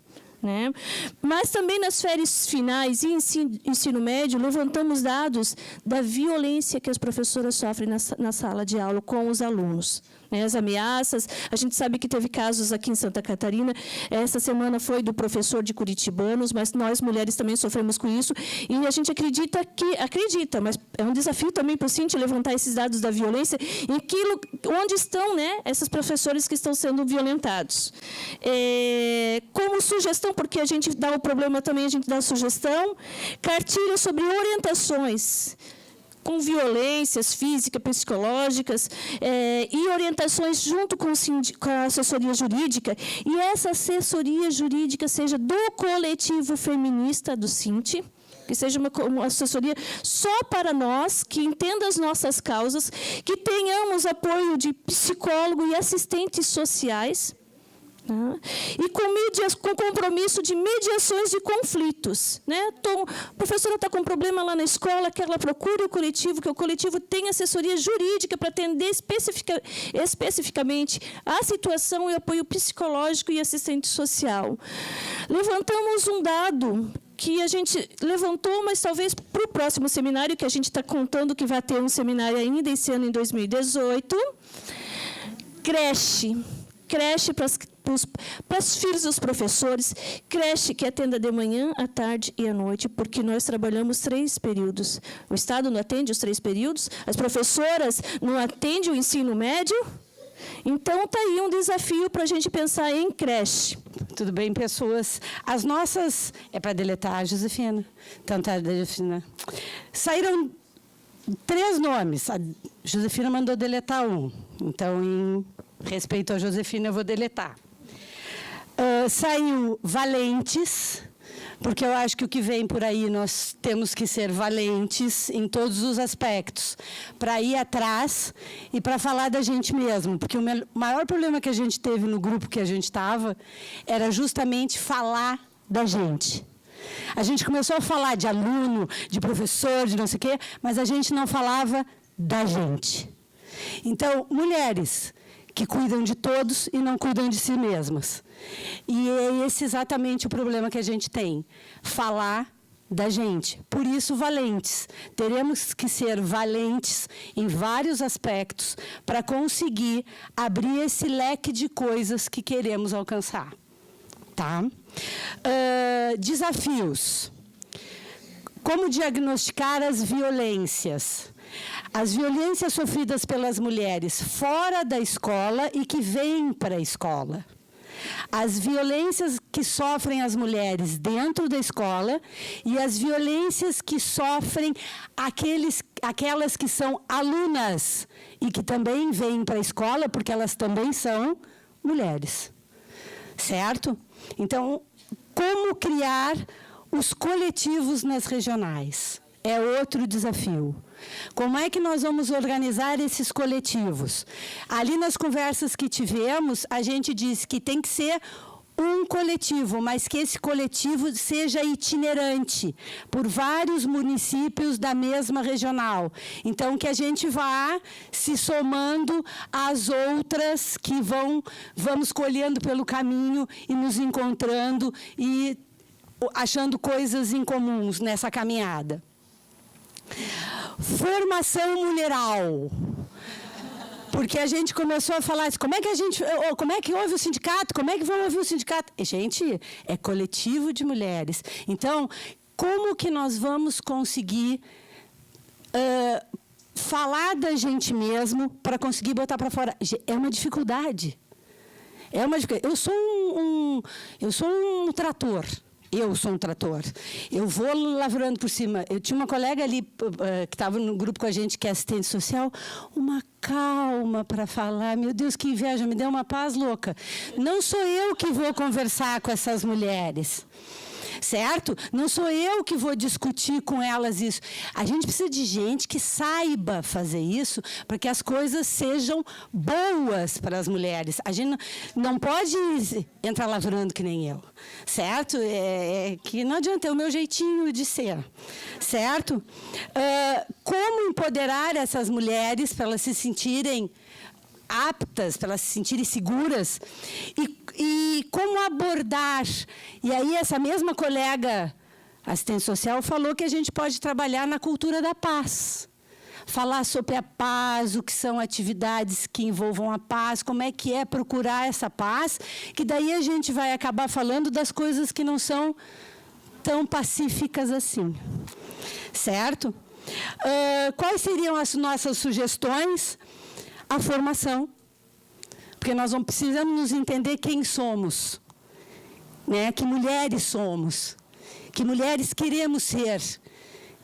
Mas também nas séries finais e ensino médio, levantamos dados da violência que as professoras sofrem na sala de aula com os alunos. As ameaças, a gente sabe que teve casos aqui em Santa Catarina, essa semana foi do professor de Curitibanos, mas nós mulheres também sofremos com isso, e a gente acredita, mas é um desafio também para o Cinti levantar esses dados da violência, onde estão essas professores que estão sendo violentados. Como sugestão, porque a gente dá o problema também, a gente dá a sugestão, cartilha sobre orientações com violências físicas, psicológicas, e orientações junto com a assessoria jurídica, e essa assessoria jurídica seja do coletivo feminista do Cinti, que seja uma assessoria só para nós, que entenda as nossas causas, que tenhamos apoio de psicólogo e assistentes sociais, e com compromisso de mediações de conflitos. Então, a professora está com um problema lá na escola, que ela procure o coletivo, que o coletivo tenha assessoria jurídica para atender especificamente a situação e apoio psicológico e assistente social. Levantamos um dado que a gente levantou, mas talvez para o próximo seminário, que a gente está contando que vai ter um seminário ainda esse ano, em 2018, creche para os filhos dos professores, creche que atenda de manhã, à tarde e à noite, porque nós trabalhamos 3 períodos. O Estado não atende os 3 períodos, as professoras não atendem o ensino médio. Então, está aí um desafio para a gente pensar em creche. Tudo bem, pessoas? As nossas... É para deletar, Josefina? Então, tá, Josefina. Saíram 3 nomes. A Josefina mandou deletar um. Então, em respeito a Josefina, eu vou deletar. Saiu valentes, porque eu acho que o que vem por aí nós temos que ser valentes em todos os aspectos, para ir atrás e para falar da gente mesmo, porque o maior problema que a gente teve no grupo que a gente estava era justamente falar da gente. A gente começou a falar de aluno, de professor, de não sei o quê, mas a gente não falava da gente. Então, mulheres que cuidam de todos e não cuidam de si mesmas. E é esse exatamente o problema que a gente tem, falar da gente. Por isso, valentes. Teremos que ser valentes em vários aspectos para conseguir abrir esse leque de coisas que queremos alcançar. Tá? Desafios. Como diagnosticar as violências? As violências sofridas pelas mulheres fora da escola e que vêm para a escola. As violências que sofrem as mulheres dentro da escola e as violências que sofrem aquelas que são alunas e que também vêm para a escola, porque elas também são mulheres. Certo? Então, como criar os coletivos nas regionais? É outro desafio. Como é que nós vamos organizar esses coletivos? Ali nas conversas que tivemos, a gente disse que tem que ser um coletivo, mas que esse coletivo seja itinerante por vários municípios da mesma regional. Então, que a gente vá se somando às outras que vamos colhendo pelo caminho e nos encontrando e achando coisas em comuns nessa caminhada. Formação mulheral. Porque a gente começou a falar assim, como é que ouve o sindicato? Como é que vão ouvir o sindicato? E, gente, é coletivo de mulheres. Então, como que nós vamos conseguir falar da gente mesmo para conseguir botar para fora? É uma dificuldade. Eu sou um trator. Eu sou um trator. Eu vou lavrando por cima. Eu tinha uma colega ali que estava no grupo com a gente, que é assistente social, uma calma para falar. Meu Deus, que inveja, me deu uma paz louca. Não sou eu que vou conversar com essas mulheres. Certo? Não sou eu que vou discutir com elas isso. A gente precisa de gente que saiba fazer isso para que as coisas sejam boas para as mulheres. A gente não pode entrar lavrando que nem eu. Certo? Que não adianta, é o meu jeitinho de ser. Certo? Como empoderar essas mulheres para elas se sentirem aptas, para elas se sentirem seguras, e como abordar. E aí essa mesma colega assistente social falou que a gente pode trabalhar na cultura da paz. Falar sobre a paz, o que são atividades que envolvam a paz, como é que é procurar essa paz, que daí a gente vai acabar falando das coisas que não são tão pacíficas assim. Certo? Quais seriam as nossas sugestões? A formação, porque nós precisamos nos entender quem somos, né? Que mulheres somos, que mulheres queremos ser,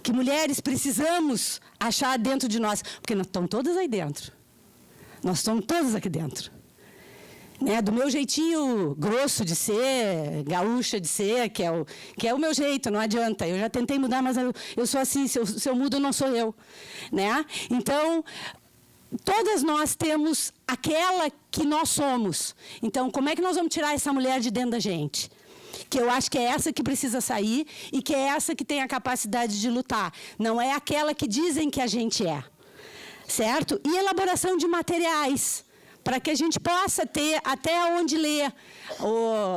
que mulheres precisamos achar dentro de nós, porque nós estamos todas aí dentro, nós estamos todas aqui dentro. Né? Do meu jeitinho grosso de ser, gaúcha de ser, que é o meu jeito, não adianta. Eu já tentei mudar, mas eu sou assim, se eu mudo, não sou eu. Né? Então, todas nós temos aquela que nós somos. Então, como é que nós vamos tirar essa mulher de dentro da gente? Que eu acho que é essa que precisa sair e que é essa que tem a capacidade de lutar. Não é aquela que dizem que a gente é. Certo? E elaboração de materiais, para que a gente possa ter até onde ler,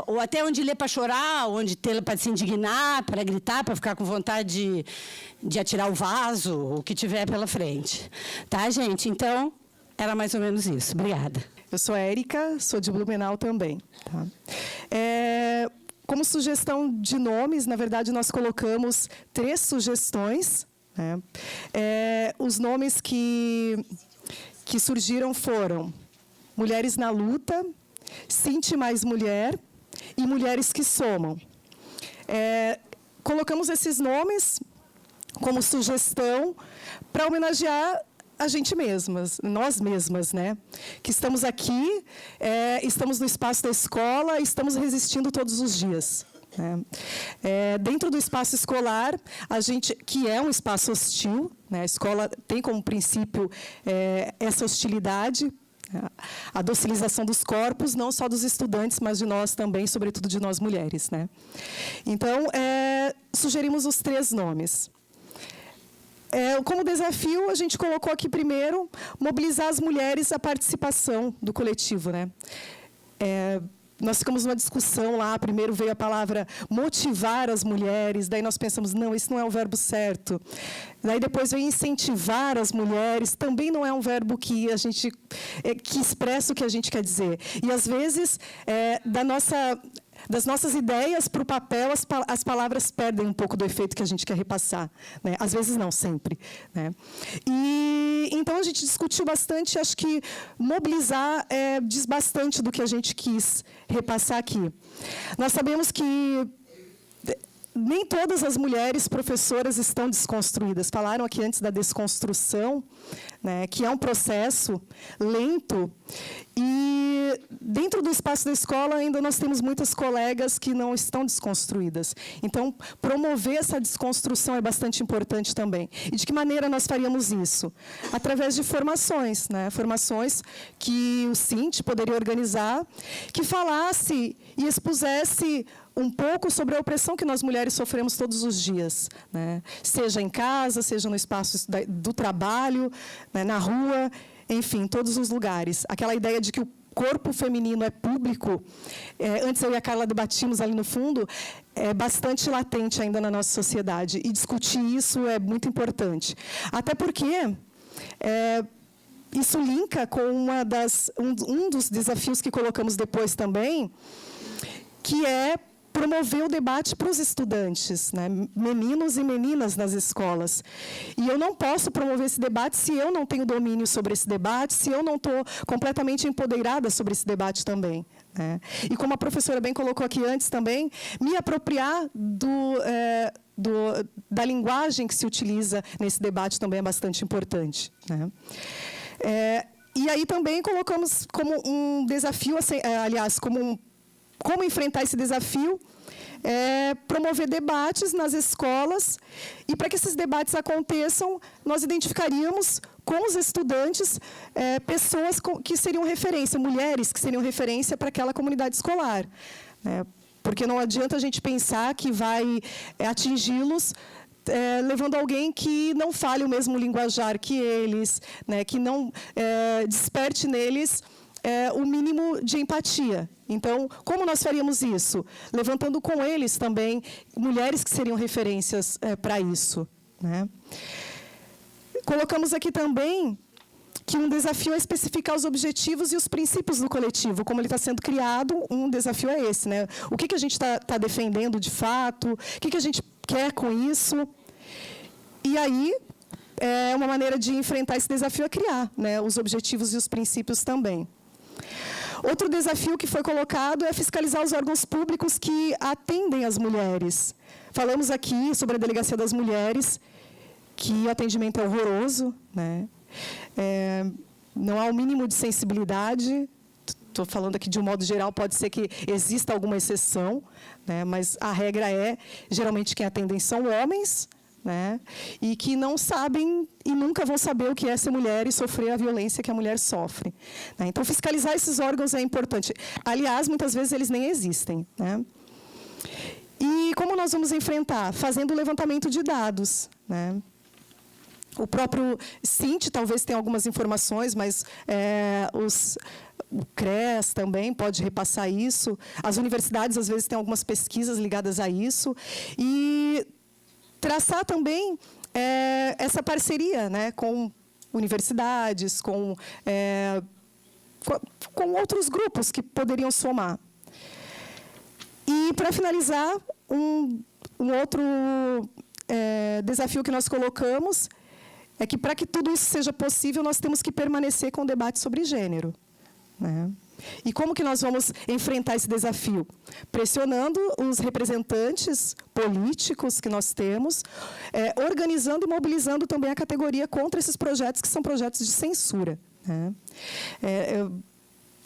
ou até onde ler para chorar, onde ter para se indignar, para gritar, para ficar com vontade de atirar o vaso, o que tiver pela frente. Tá, gente? Então, era mais ou menos isso. Obrigada. Eu sou a Érica, sou de Blumenau também. Tá? Como sugestão de nomes, na verdade, nós colocamos 3 sugestões. Né? Os nomes que surgiram foram Mulheres na Luta, Sinti Mais Mulher e Mulheres que Somam. Colocamos esses nomes como sugestão para homenagear a gente mesmas, nós mesmas, né? Que estamos aqui, estamos no espaço da escola, estamos resistindo todos os dias. Né? Dentro do espaço escolar, a gente, que é um espaço hostil, né? A escola tem como princípio essa hostilidade, a docilização dos corpos, não só dos estudantes, mas de nós também, sobretudo de nós mulheres. Né? Então, sugerimos os 3 nomes. Como desafio, a gente colocou aqui primeiro mobilizar as mulheres à participação do coletivo. Né? Nós ficamos numa discussão lá, primeiro veio a palavra motivar as mulheres, daí nós pensamos, não, esse não é o verbo certo. Daí depois veio incentivar as mulheres, também não é um verbo que a gente que expressa o que a gente quer dizer. E às vezes das nossas ideias para o papel, as palavras perdem um pouco do efeito que a gente quer repassar. Né? Às vezes não, sempre. Né? E então a gente discutiu bastante, acho que mobilizar diz bastante do que a gente quis repassar aqui. Nós sabemos que nem todas as mulheres professoras estão desconstruídas. Falaram aqui antes da desconstrução, né, que é um processo lento. E dentro do espaço da escola ainda nós temos muitas colegas que não estão desconstruídas. Então, promover essa desconstrução é bastante importante também. E de que maneira nós faríamos isso? Através de formações, né? Formações que o Sinti poderia organizar, que falasse e expusesse um pouco sobre a opressão que nós mulheres sofremos todos os dias, né? Seja em casa, seja no espaço do trabalho, né? Na rua, enfim, em todos os lugares. Aquela ideia de que o corpo feminino é público, antes eu e a Carla debatimos ali no fundo, é bastante latente ainda na nossa sociedade. E discutir isso é muito importante. Até porque isso linka com um dos desafios que colocamos depois também, que é promover o debate para os estudantes, né? Meninos e meninas nas escolas. E eu não posso promover esse debate se eu não tenho domínio sobre esse debate, se eu não estou completamente empoderada sobre esse debate também, né? E como a professora bem colocou aqui antes também, me apropriar da linguagem que se utiliza nesse debate também é bastante importante, né? E aí também colocamos como um desafio, aliás, como enfrentar esse desafio, promover debates nas escolas, e para que esses debates aconteçam, nós identificaríamos com os estudantes pessoas que seriam referência, mulheres que seriam referência para aquela comunidade escolar, né? Porque não adianta a gente pensar que vai atingi-los levando alguém que não fale o mesmo linguajar que eles, né? Que não desperte neles o mínimo de empatia. Então, como nós faríamos isso? Levantando com eles também mulheres que seriam referências para isso, né? Colocamos aqui também que um desafio é especificar os objetivos e os princípios do coletivo. Como ele está sendo criado, um desafio é esse, né? O que a gente está defendendo de fato, o que a gente quer com isso. E aí, uma maneira de enfrentar esse desafio é criar, né, os objetivos e os princípios também. Outro desafio que foi colocado é fiscalizar os órgãos públicos que atendem as mulheres. Falamos aqui sobre a Delegacia das Mulheres, que o atendimento é horroroso, né? Não há o mínimo de sensibilidade. Estou falando aqui de um modo geral, pode ser que exista alguma exceção, né? Mas a regra geralmente quem atendem são homens, né? E que não sabem e nunca vão saber o que é ser mulher e sofrer a violência que a mulher sofre, né? Então, fiscalizar esses órgãos é importante. Aliás, muitas vezes eles nem existem, né? E como nós vamos enfrentar? Fazendo o levantamento de dados, né? O próprio CINT talvez tenha algumas informações, mas o CRES também pode repassar isso. As universidades, às vezes, têm algumas pesquisas ligadas a isso. E traçar também essa parceria, né, com universidades, com outros grupos que poderiam somar. E, para finalizar, um outro desafio que nós colocamos é que, para que tudo isso seja possível, nós temos que permanecer com o debate sobre gênero, né? E como que nós vamos enfrentar esse desafio? Pressionando os representantes políticos que nós temos, organizando e mobilizando também a categoria contra esses projetos, que são projetos de censura, né?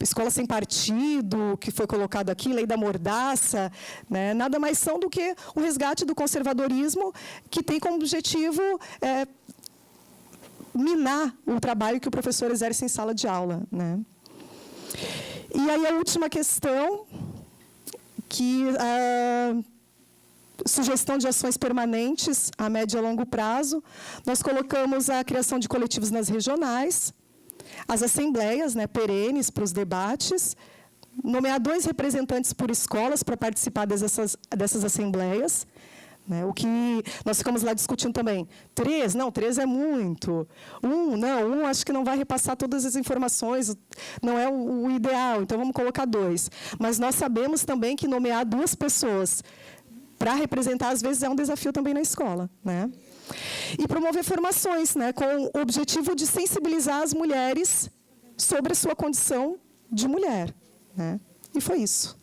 Escola sem partido, que foi colocado aqui, lei da mordaça, né? Nada mais são do que um resgate do conservadorismo, que tem como objetivo minar o trabalho que o professor exerce em sala de aula, né? E aí a última questão, que sugestão de ações permanentes a médio e a longo prazo, nós colocamos a criação de coletivos nas regionais, as assembleias, né, perenes para os debates, nomear 2 representantes por escolas para participar dessas assembleias, né, o que nós ficamos lá discutindo também. 3? Não, 3 é muito. 1? Não, 1 acho que não vai repassar todas as informações, não é o ideal, então vamos colocar 2. Mas nós sabemos também que nomear 2 pessoas para representar, às vezes, é um desafio também na escola, né? E promover formações, né, com o objetivo de sensibilizar as mulheres sobre a sua condição de mulher, né? E foi isso.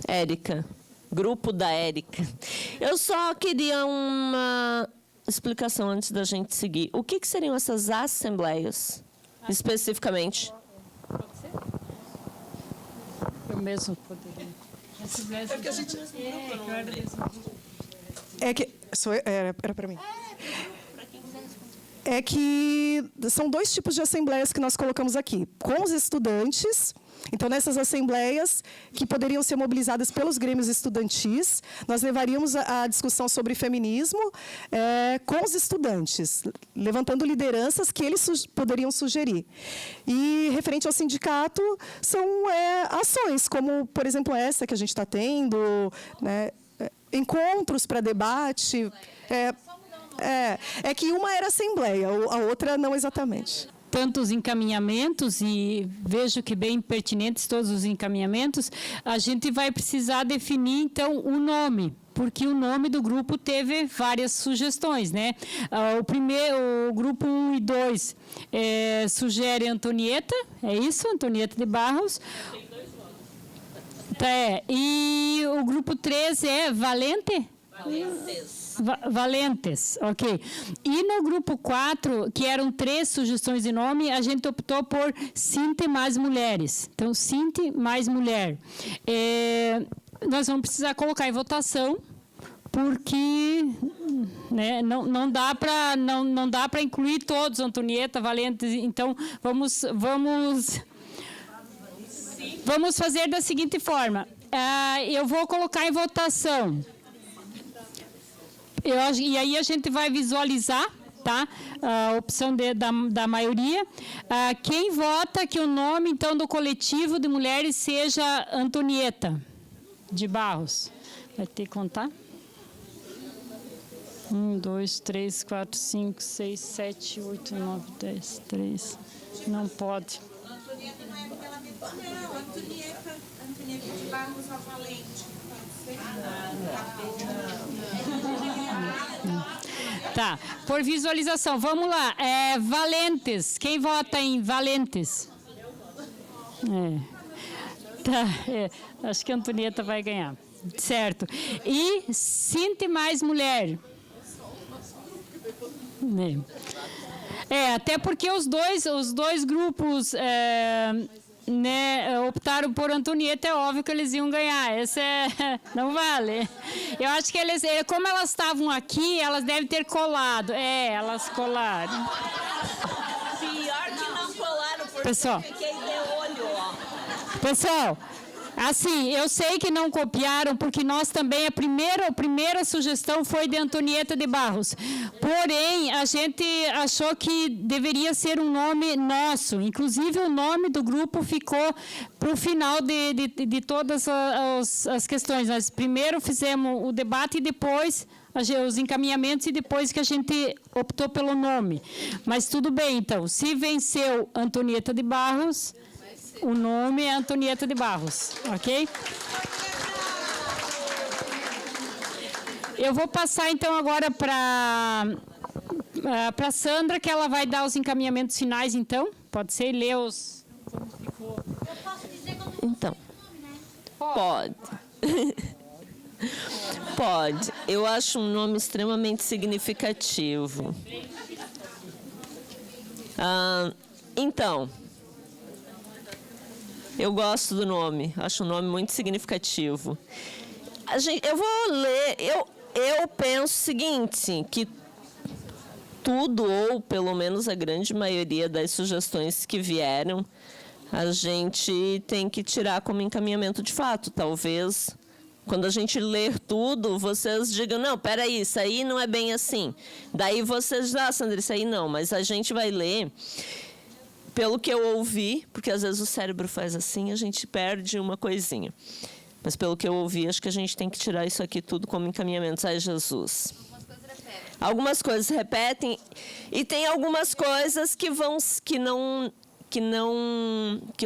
Érica, grupo da Érica. Eu só queria uma explicação antes da gente seguir. O que seriam essas assembleias, especificamente? Eu mesmo poderia. Era para mim. É que são 2 tipos de assembleias que nós colocamos aqui. Com os estudantes. Então, nessas assembleias, que poderiam ser mobilizadas pelos grêmios estudantis, nós levaríamos a discussão sobre feminismo com os estudantes, levantando lideranças que eles poderiam sugerir. E, referente ao sindicato, são ações, como, por exemplo, essa que a gente está tendo, né, encontros para debate. É que uma era assembleia, a outra não exatamente. Tantos encaminhamentos, e vejo que bem pertinentes todos os encaminhamentos, a gente vai precisar definir, então, o nome, porque o nome do grupo teve várias sugestões, né? O grupo 1 e 2 sugere Antonieta, é isso? Antonieta de Barros. E o grupo 3 é Valente? Valentes, ok. E no grupo 4, que eram 3 sugestões de nome, a gente optou por Cinti mais mulheres. Então, Cinti mais mulher. Nós vamos precisar colocar em votação, porque, né, não dá para incluir todos, Antonieta, Valentes. Então, vamos fazer da seguinte forma. Eu vou colocar em votação. E aí a gente vai visualizar, tá? A opção da maioria. Quem vota que o nome, então, do coletivo de mulheres seja Antonieta de Barros? Vai ter que contar? 1, 2, 3, 4, 5, 6, 7, 8, 9, 10, 13. Não pode. Antonieta não é aquela metade. Não, Antonieta de Barros a Valente. Tá, por visualização, vamos lá. Valentes, quem vota em Valentes? Acho que a Antonieta vai ganhar. Certo. E Cinti mais mulher. Até porque os dois grupos optaram por Antonieta, é óbvio que eles iam ganhar. Não vale. Eu acho que como elas estavam aqui, elas devem ter colado. Elas colaram. Pior que não colaram, porque Pessoal, eu fiquei de olho, ó. Pessoal, assim, eu sei que não copiaram, porque nós também, a primeira sugestão foi de Antonieta de Barros. Porém, a gente achou que deveria ser um nome nosso. Inclusive, o nome do grupo ficou para o final de todas as questões. Nós primeiro fizemos o debate e depois os encaminhamentos e depois que a gente optou pelo nome. Mas tudo bem, então. Se venceu Antonieta de Barros, o nome é Antonieta de Barros, ok? Eu vou passar, então, agora para Sandra, que ela vai dar os encaminhamentos finais, então. Pode ser, ler os... Eu posso dizer como Então, nome, né? pode. Pode. Eu acho um nome extremamente significativo. Então, eu gosto do nome. Acho um nome muito significativo. Eu vou ler... Eu penso o seguinte, que tudo, ou pelo menos a grande maioria das sugestões que vieram, a gente tem que tirar como encaminhamento de fato. Talvez, quando a gente ler tudo, vocês digam, não, peraí, isso aí não é bem assim. Daí vocês dizem, Sandra, isso aí não. Mas a gente vai ler, pelo que eu ouvi, porque às vezes o cérebro faz assim, a gente perde uma coisinha. Mas pelo que eu ouvi, acho que a gente tem que tirar isso aqui tudo como encaminhamento. Ai, Jesus. Algumas coisas repetem e tem algumas coisas que eu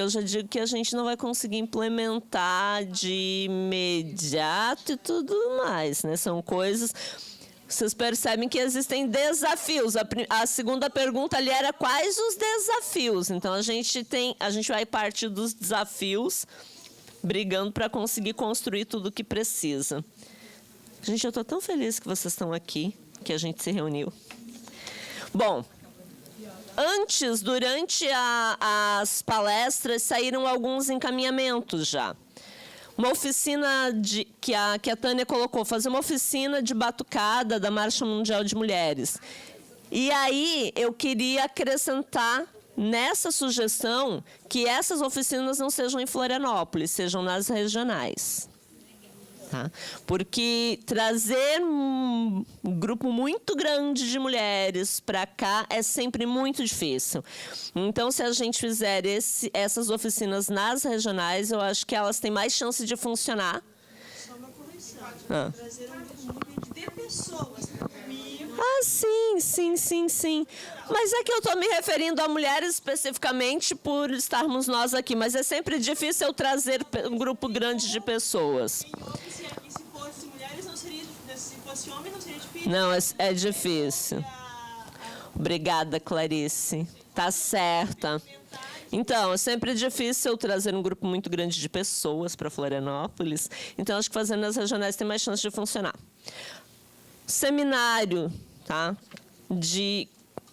já digo que a gente não vai conseguir implementar de imediato e tudo mais, né? São coisas... Vocês percebem que existem desafios. A segunda pergunta ali era quais os desafios. Então, a gente vai partir dos desafios, brigando para conseguir construir tudo o que precisa. Gente, eu estou tão feliz que vocês estão aqui, que a gente se reuniu. Bom, durante as palestras, saíram alguns encaminhamentos já. Uma oficina que a Tânia colocou, fazer uma oficina de batucada da Marcha Mundial de Mulheres. E aí, eu queria acrescentar nessa sugestão que essas oficinas não sejam em Florianópolis, sejam nas regionais. Tá? Porque trazer um grupo muito grande de mulheres para cá é sempre muito difícil. Então, se a gente fizer essas oficinas nas regionais, eu acho que elas têm mais chance de funcionar. Só uma correção. Trazer um grupo de pessoas para comigo Ah, sim. Mas é que eu estou me referindo a mulheres especificamente por estarmos nós aqui, mas é sempre difícil eu trazer um grupo grande de pessoas. E se fosse mulheres, não seria difícil. Se fosse homem, não seria difícil. Não, é difícil. Obrigada, Clarice. Tá certa. Então, é sempre difícil eu trazer um grupo muito grande de pessoas para Florianópolis. Então, acho que fazendo as regionais tem mais chance de funcionar. Seminário, tá?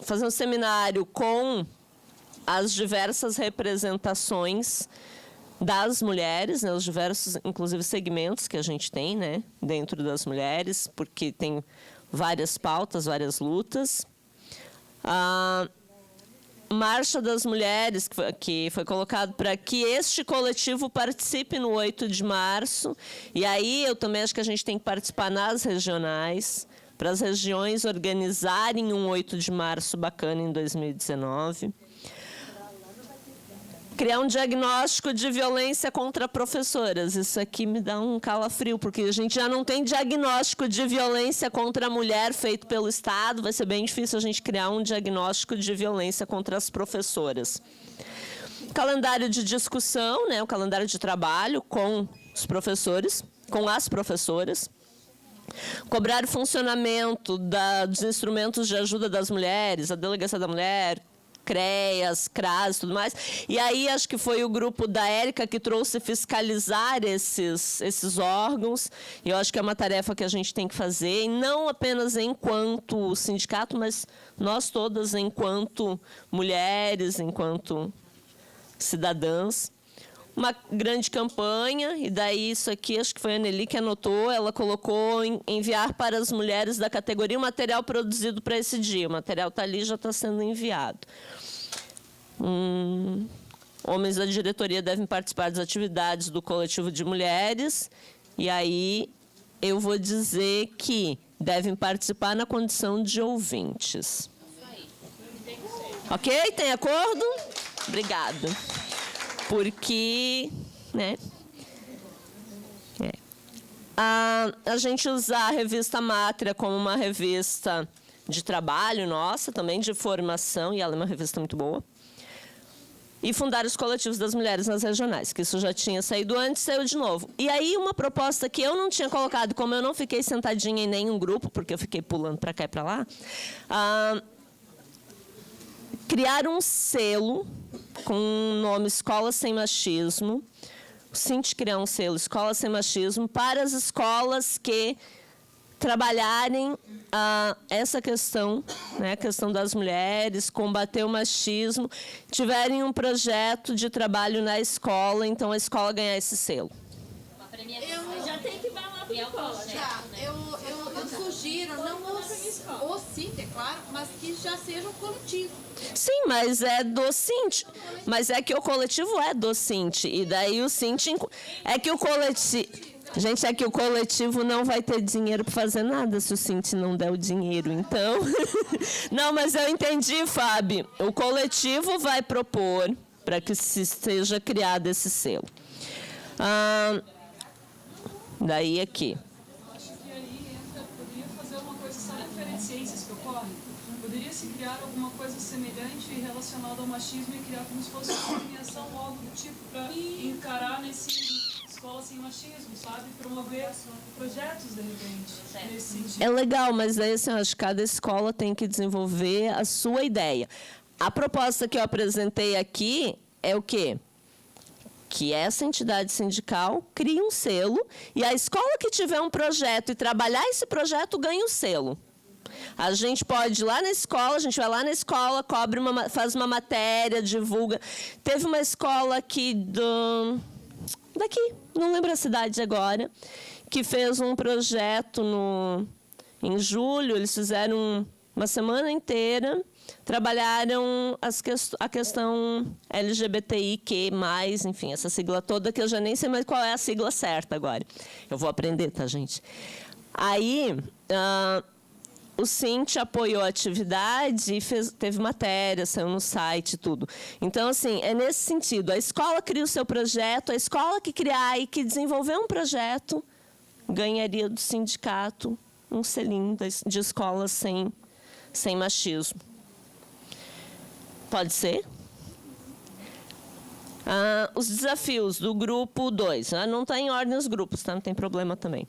Fazer um seminário com as diversas representações das mulheres, né, os diversos, inclusive, segmentos que a gente tem, né, dentro das mulheres, porque tem várias pautas, várias lutas. A Marcha das Mulheres, que foi colocado para que este coletivo participe no 8 de março. E aí eu também acho que a gente tem que participar nas regionais, para as regiões organizarem um 8 de março bacana em 2019. Criar um diagnóstico de violência contra professoras. Isso aqui me dá um calafrio, porque a gente já não tem diagnóstico de violência contra a mulher feito pelo Estado. Vai ser bem difícil a gente criar um diagnóstico de violência contra as professoras. Calendário de discussão, né, o calendário de trabalho com os professores, com as professoras. Cobrar o funcionamento dos instrumentos de ajuda das mulheres, a Delegacia da Mulher, CREAS, CRAS e tudo mais. E aí acho que foi o grupo da Érica que trouxe fiscalizar esses órgãos. E eu acho que é uma tarefa que a gente tem que fazer, e não apenas enquanto sindicato, mas nós todas enquanto mulheres, enquanto cidadãs. Uma grande campanha, e daí isso aqui, acho que foi a Anneli que anotou, ela colocou enviar para as mulheres da categoria o material produzido para esse dia. O material está ali, já está sendo enviado. Homens da diretoria devem participar das atividades do coletivo de mulheres, e aí eu vou dizer que devem participar na condição de ouvintes. Ok? Tem acordo? Obrigada. Porque, né, a gente usar a revista Mátria como uma revista de trabalho nossa, também de formação, e ela é uma revista muito boa. E fundar os coletivos das mulheres nas regionais, que isso já tinha saído antes, saiu de novo. E aí uma proposta que eu não tinha colocado, como eu não fiquei sentadinha em nenhum grupo, porque eu fiquei pulando para cá e para lá, criar um selo com o nome Escola Sem Machismo. O Cinti criar um selo Escola Sem Machismo para as escolas que trabalharem essa questão, né, a questão das mulheres, combater o machismo, tiverem um projeto de trabalho na escola, então a escola ganhar esse selo. Eu já tenho que falar para eu sugiro, não o Cinti, é claro, mas que já seja um coletivo. Sim, mas é do Cinti. Mas é que o coletivo é do Cinti. E daí o Cinti... É que o coletivo... Gente, é que o coletivo não vai ter dinheiro para fazer nada se o Cinti não der o dinheiro. Então... Não, mas eu entendi, Fábio. O coletivo vai propor para que seja criado esse selo. Daí aqui. Acho que aí poderia fazer uma coisa só referente ciências que ocorrem. Poderia se criar alguma coisa semelhante relacionada ao machismo e criar como se fosse uma premiação ou algo do tipo para encarar nesse Escola Sem Machismo, sabe? Promover projetos, de repente, nesse sentido. É legal, mas daí assim, acho que cada escola tem que desenvolver a sua ideia. A proposta que eu apresentei aqui é o quê? Que essa entidade sindical crie um selo e a escola que tiver um projeto e trabalhar esse projeto ganha o selo. A gente pode ir lá na escola, a gente vai lá na escola, faz uma matéria, divulga. Teve uma escola aqui daqui, não lembro a cidade agora, que fez um projeto em julho, eles fizeram uma semana inteira, trabalharam a questão LGBTIQ+, enfim, essa sigla toda, que eu já nem sei mais qual é a sigla certa agora. Eu vou aprender, tá, gente? Aí, o Cinti apoiou a atividade e teve matéria, saiu no site e tudo. Então, assim, é nesse sentido. A escola cria o seu projeto, a escola que criar e que desenvolver um projeto ganharia do sindicato um selinho de escola sem machismo. Pode ser? Os desafios do grupo 2. Não está em ordem os grupos, tá? Não tem problema também.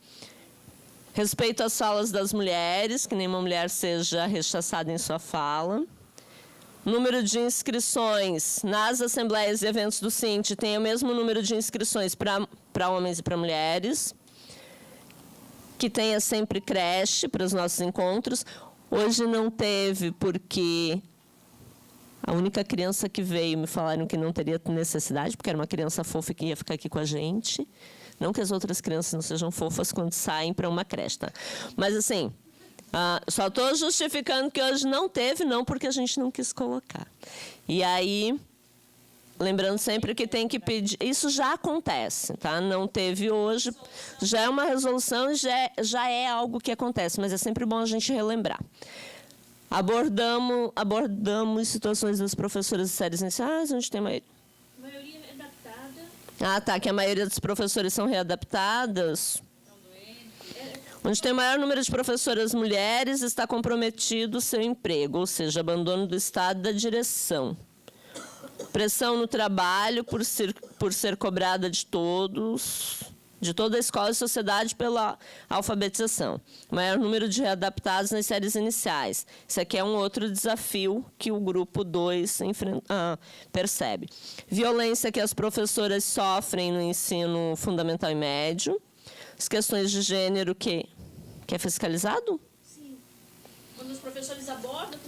Respeito às falas das mulheres, que nenhuma mulher seja rechaçada em sua fala. Número de inscrições nas assembleias e eventos do Cinti tem o mesmo número de inscrições para homens e para mulheres. Que tenha sempre creche para os nossos encontros. Hoje não teve, porque a única criança que veio me falaram que não teria necessidade, porque era uma criança fofa que ia ficar aqui com a gente. Não que as outras crianças não sejam fofas quando saem para uma creche, tá? Mas, assim, só estou justificando que hoje não teve, não porque a gente não quis colocar. E aí, lembrando sempre que tem que pedir... Isso já acontece, tá? Não teve hoje, já é uma resolução, já é algo que acontece, mas é sempre bom a gente relembrar. Abordamos situações das professoras de séries iniciais, onde tem maioria readaptada. Tá, que a maioria dos professores são readaptadas. Onde tem maior número de professoras mulheres, está comprometido o seu emprego, ou seja, abandono do Estado da direção. Pressão no trabalho por ser cobrada de toda a escola e sociedade pela alfabetização. Maior número de readaptados nas séries iniciais. Isso aqui é um outro desafio que o grupo 2 percebe. Violência que as professoras sofrem no ensino fundamental e médio. As questões de gênero que é fiscalizado? Sim. Quando os professores abordam...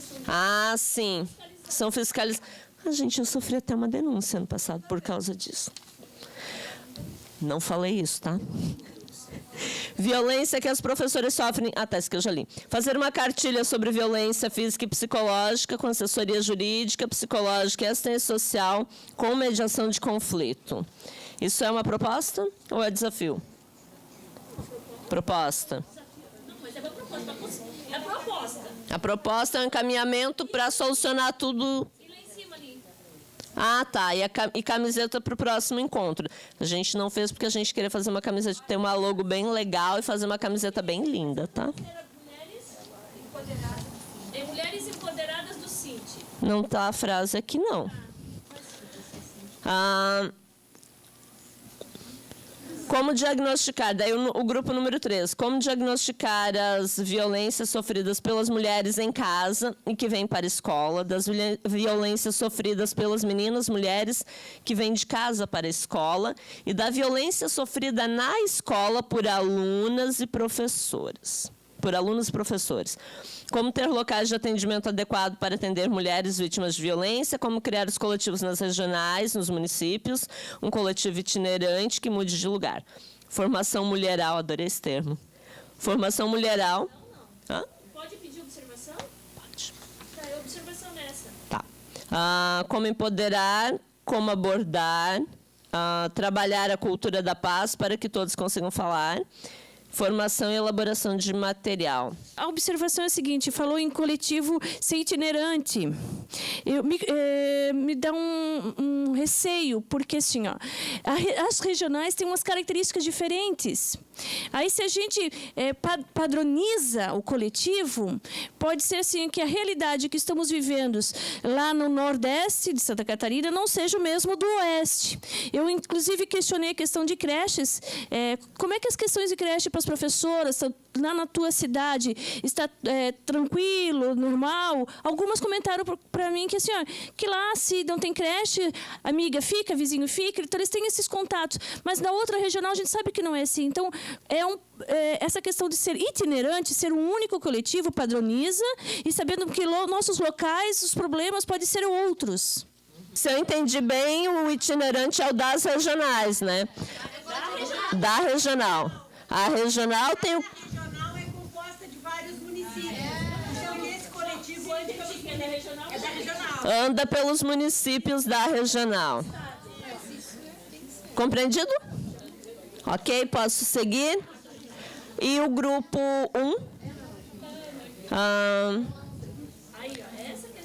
Sim. São fiscalizados. Gente, eu sofri até uma denúncia ano passado por causa disso. Não falei isso, tá? Violência que as professoras sofrem... Tá, isso que eu já li. Fazer uma cartilha sobre violência física e psicológica, com assessoria jurídica, psicológica e assistência social, com mediação de conflito. Isso é uma proposta ou é desafio? Proposta. Não, mas é uma proposta. É a proposta. A proposta é um encaminhamento para solucionar tudo... Tá. E camiseta para o próximo encontro. A gente não fez porque a gente queria fazer uma camiseta, ter uma logo bem legal e fazer uma camiseta bem linda, tá? Mulheres empoderadas do Cinti. Não tá a frase aqui, não. Como diagnosticar, daí o grupo número 3, como diagnosticar as violências sofridas pelas mulheres em casa e que vêm para a escola, das violências sofridas pelas meninas, mulheres que vêm de casa para a escola e da violência sofrida na escola por alunas e professoras. Por alunos e professores. Como ter locais de atendimento adequado para atender mulheres vítimas de violência, como criar os coletivos nas regionais, nos municípios, um coletivo itinerante que mude de lugar. Formação mulheral, adorei esse termo. Formação mulheral. Não. Pode pedir observação? Pode. Tá, é observação nessa. Tá. Como empoderar, como abordar, trabalhar a cultura da paz para que todos consigam falar. Formação e elaboração de material. A observação é a seguinte, falou em coletivo ser itinerante. Me dá um receio, porque assim, as regionais têm umas características diferentes. Aí, se a gente padroniza o coletivo, pode ser assim que a realidade que estamos vivendo lá no Nordeste de Santa Catarina não seja o mesmo do Oeste. Eu, inclusive, questionei a questão de creches. Como é que as questões de creche para as professoras lá na tua cidade está tranquilo, normal? Algumas comentaram para mim que assim, que lá se não tem creche, amiga fica, vizinho fica, então eles têm esses contatos. Mas na outra regional a gente sabe que não é assim. Então, essa questão de ser itinerante, ser um único coletivo, padroniza, e sabendo que nossos locais, os problemas podem ser outros. Se eu entendi bem, o itinerante é o das regionais, né? Da regional. A regional tem o... A regional é composta de vários municípios. Então, esse coletivo é da regional. Anda pelos municípios da regional. Compreendido? Ok, posso seguir? E o grupo 1?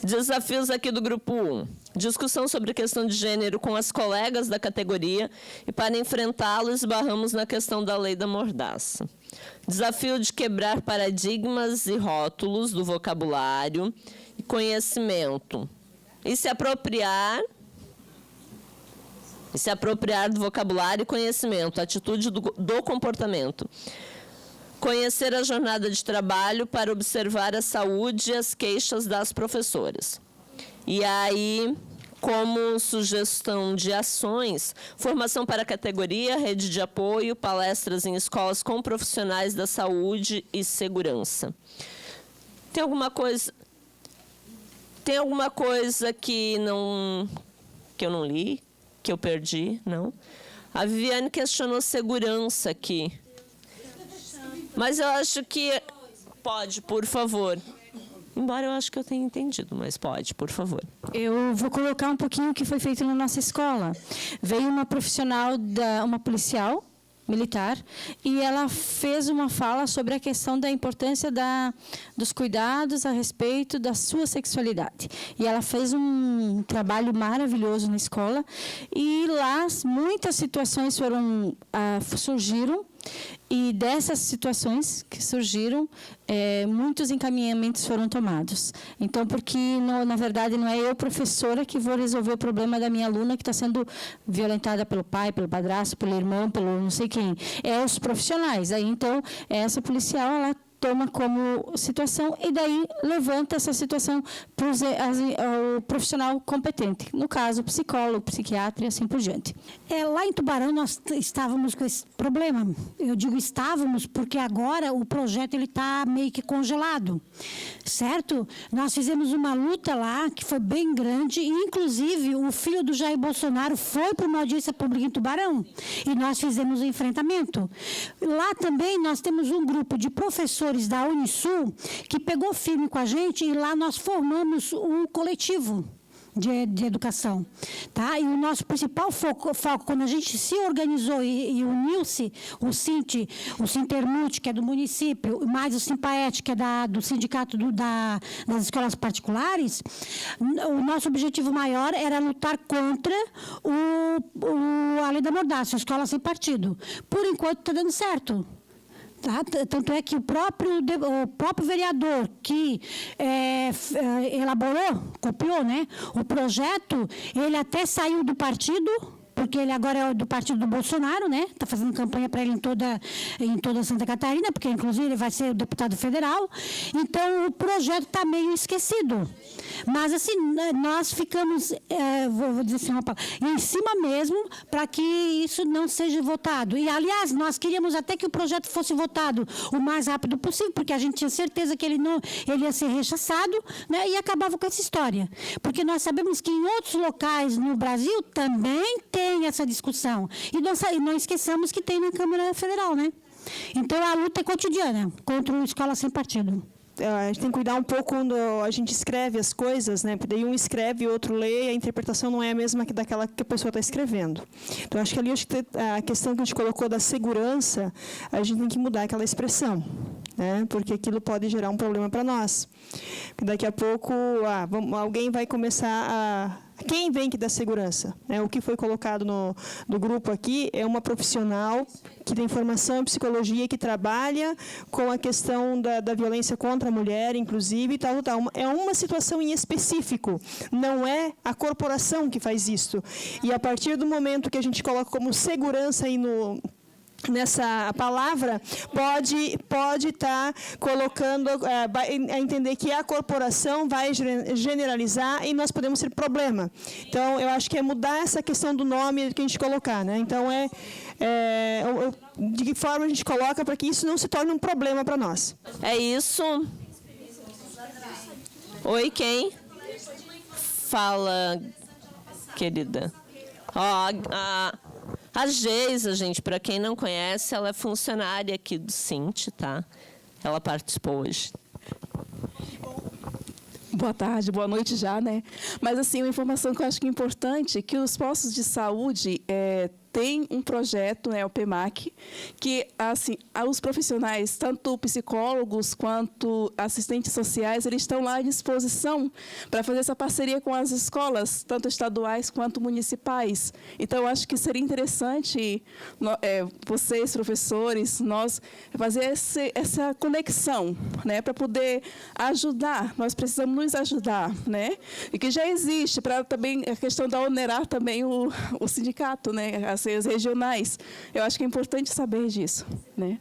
Desafios aqui do grupo 1. Discussão sobre a questão de gênero com as colegas da categoria e, para enfrentá-lo, esbarramos na questão da lei da mordaça. Desafio de quebrar paradigmas e rótulos do vocabulário e conhecimento. E se apropriar do vocabulário e conhecimento, atitude do comportamento. Conhecer a jornada de trabalho para observar a saúde e as queixas das professoras. E aí, como sugestão de ações, formação para a categoria, rede de apoio, palestras em escolas com profissionais da saúde e segurança. Tem alguma coisa que eu não li, que eu perdi? Não? A Viviane questionou segurança aqui. Mas eu acho que... Pode, por favor. Embora eu acho que eu tenha entendido, mas pode, por favor. Eu vou colocar um pouquinho o que foi feito na nossa escola. Veio uma profissional, uma policial militar, e ela fez uma fala sobre a questão da importância dos cuidados a respeito da sua sexualidade. E ela fez um trabalho maravilhoso na escola, e lá muitas situações surgiram, e dessas situações que surgiram, muitos encaminhamentos foram tomados. Então, porque, na verdade, não é eu, professora, que vou resolver o problema da minha aluna que está sendo violentada pelo pai, pelo padrasto, pelo irmão, pelo não sei quem. É os profissionais. Aí, então, essa policial, ela toma como situação e daí levanta essa situação para o profissional competente, no caso, o psicólogo, o psiquiatra e assim por diante. Lá em Tubarão nós estávamos com esse problema. Eu digo estávamos porque agora o projeto está meio que congelado, certo? Nós fizemos uma luta lá que foi bem grande e, inclusive, o filho do Jair Bolsonaro foi para uma audiência pública em Tubarão e nós fizemos o enfrentamento. Lá também nós temos um grupo de professores da Unisul, que pegou firme com a gente e lá nós formamos um coletivo de educação. Tá? E o nosso principal foco, quando a gente se organizou e uniu-se, o Sintermult, que é do município, mais o Simpaet, que é do sindicato das escolas particulares, o nosso objetivo maior era lutar contra a lei da mordaça, a escola sem partido. Por enquanto está dando certo. Tá? Tanto é que o próprio vereador que copiou, né, o projeto, ele até saiu do partido, porque ele agora é do partido do Bolsonaro, né? Está fazendo campanha para ele em toda Santa Catarina, porque inclusive ele vai ser deputado federal. Então o projeto está meio esquecido. Mas assim, nós ficamos, vou dizer assim, em cima mesmo para que isso não seja votado. E aliás, nós queríamos até que o projeto fosse votado o mais rápido possível, porque a gente tinha certeza que ele ia ser rechaçado, né? E acabava com essa história. Porque nós sabemos que em outros locais no Brasil também tem essa discussão. E não esqueçamos que tem na Câmara Federal, né? Então, a luta é cotidiana contra a escola sem partido. A gente tem que cuidar um pouco quando a gente escreve as coisas, né? Porque daí um escreve e outro lê, e a interpretação não é a mesma que daquela que a pessoa está escrevendo. Então, acho que ali a questão que a gente colocou da segurança, a gente tem que mudar aquela expressão, né? Porque aquilo pode gerar um problema para nós. Porque daqui a pouco alguém vai começar a... Quem vem que dá segurança? O que foi colocado no grupo aqui é uma profissional que tem formação em psicologia, que trabalha com a questão da violência contra a mulher, inclusive, tal. É uma situação em específico, não é a corporação que faz isso. E a partir do momento que a gente coloca como segurança aí nessa palavra, pode estar colocando a entender que a corporação vai generalizar e nós podemos ter problema. Então, eu acho que é mudar essa questão do nome que a gente colocar, né? Então, de que forma a gente coloca para que isso não se torne um problema para nós. É isso. Oi, quem? Fala, querida. A Geisa, gente, para quem não conhece, ela é funcionária aqui do Sint, tá? Ela participou hoje. Boa tarde, boa noite já, né? Mas, assim, uma informação que eu acho que é importante, que os postos de saúde tem um projeto, né, o PEMAC, que assim, os profissionais, tanto psicólogos quanto assistentes sociais, eles estão lá à disposição para fazer essa parceria com as escolas, tanto estaduais quanto municipais. Então, eu acho que seria interessante vocês, professores, nós fazer essa conexão, né, para poder ajudar. Nós precisamos nos ajudar, né? E que já existe para também a questão da onerar também o sindicato, né, as regionais. Eu acho que é importante saber disso, né?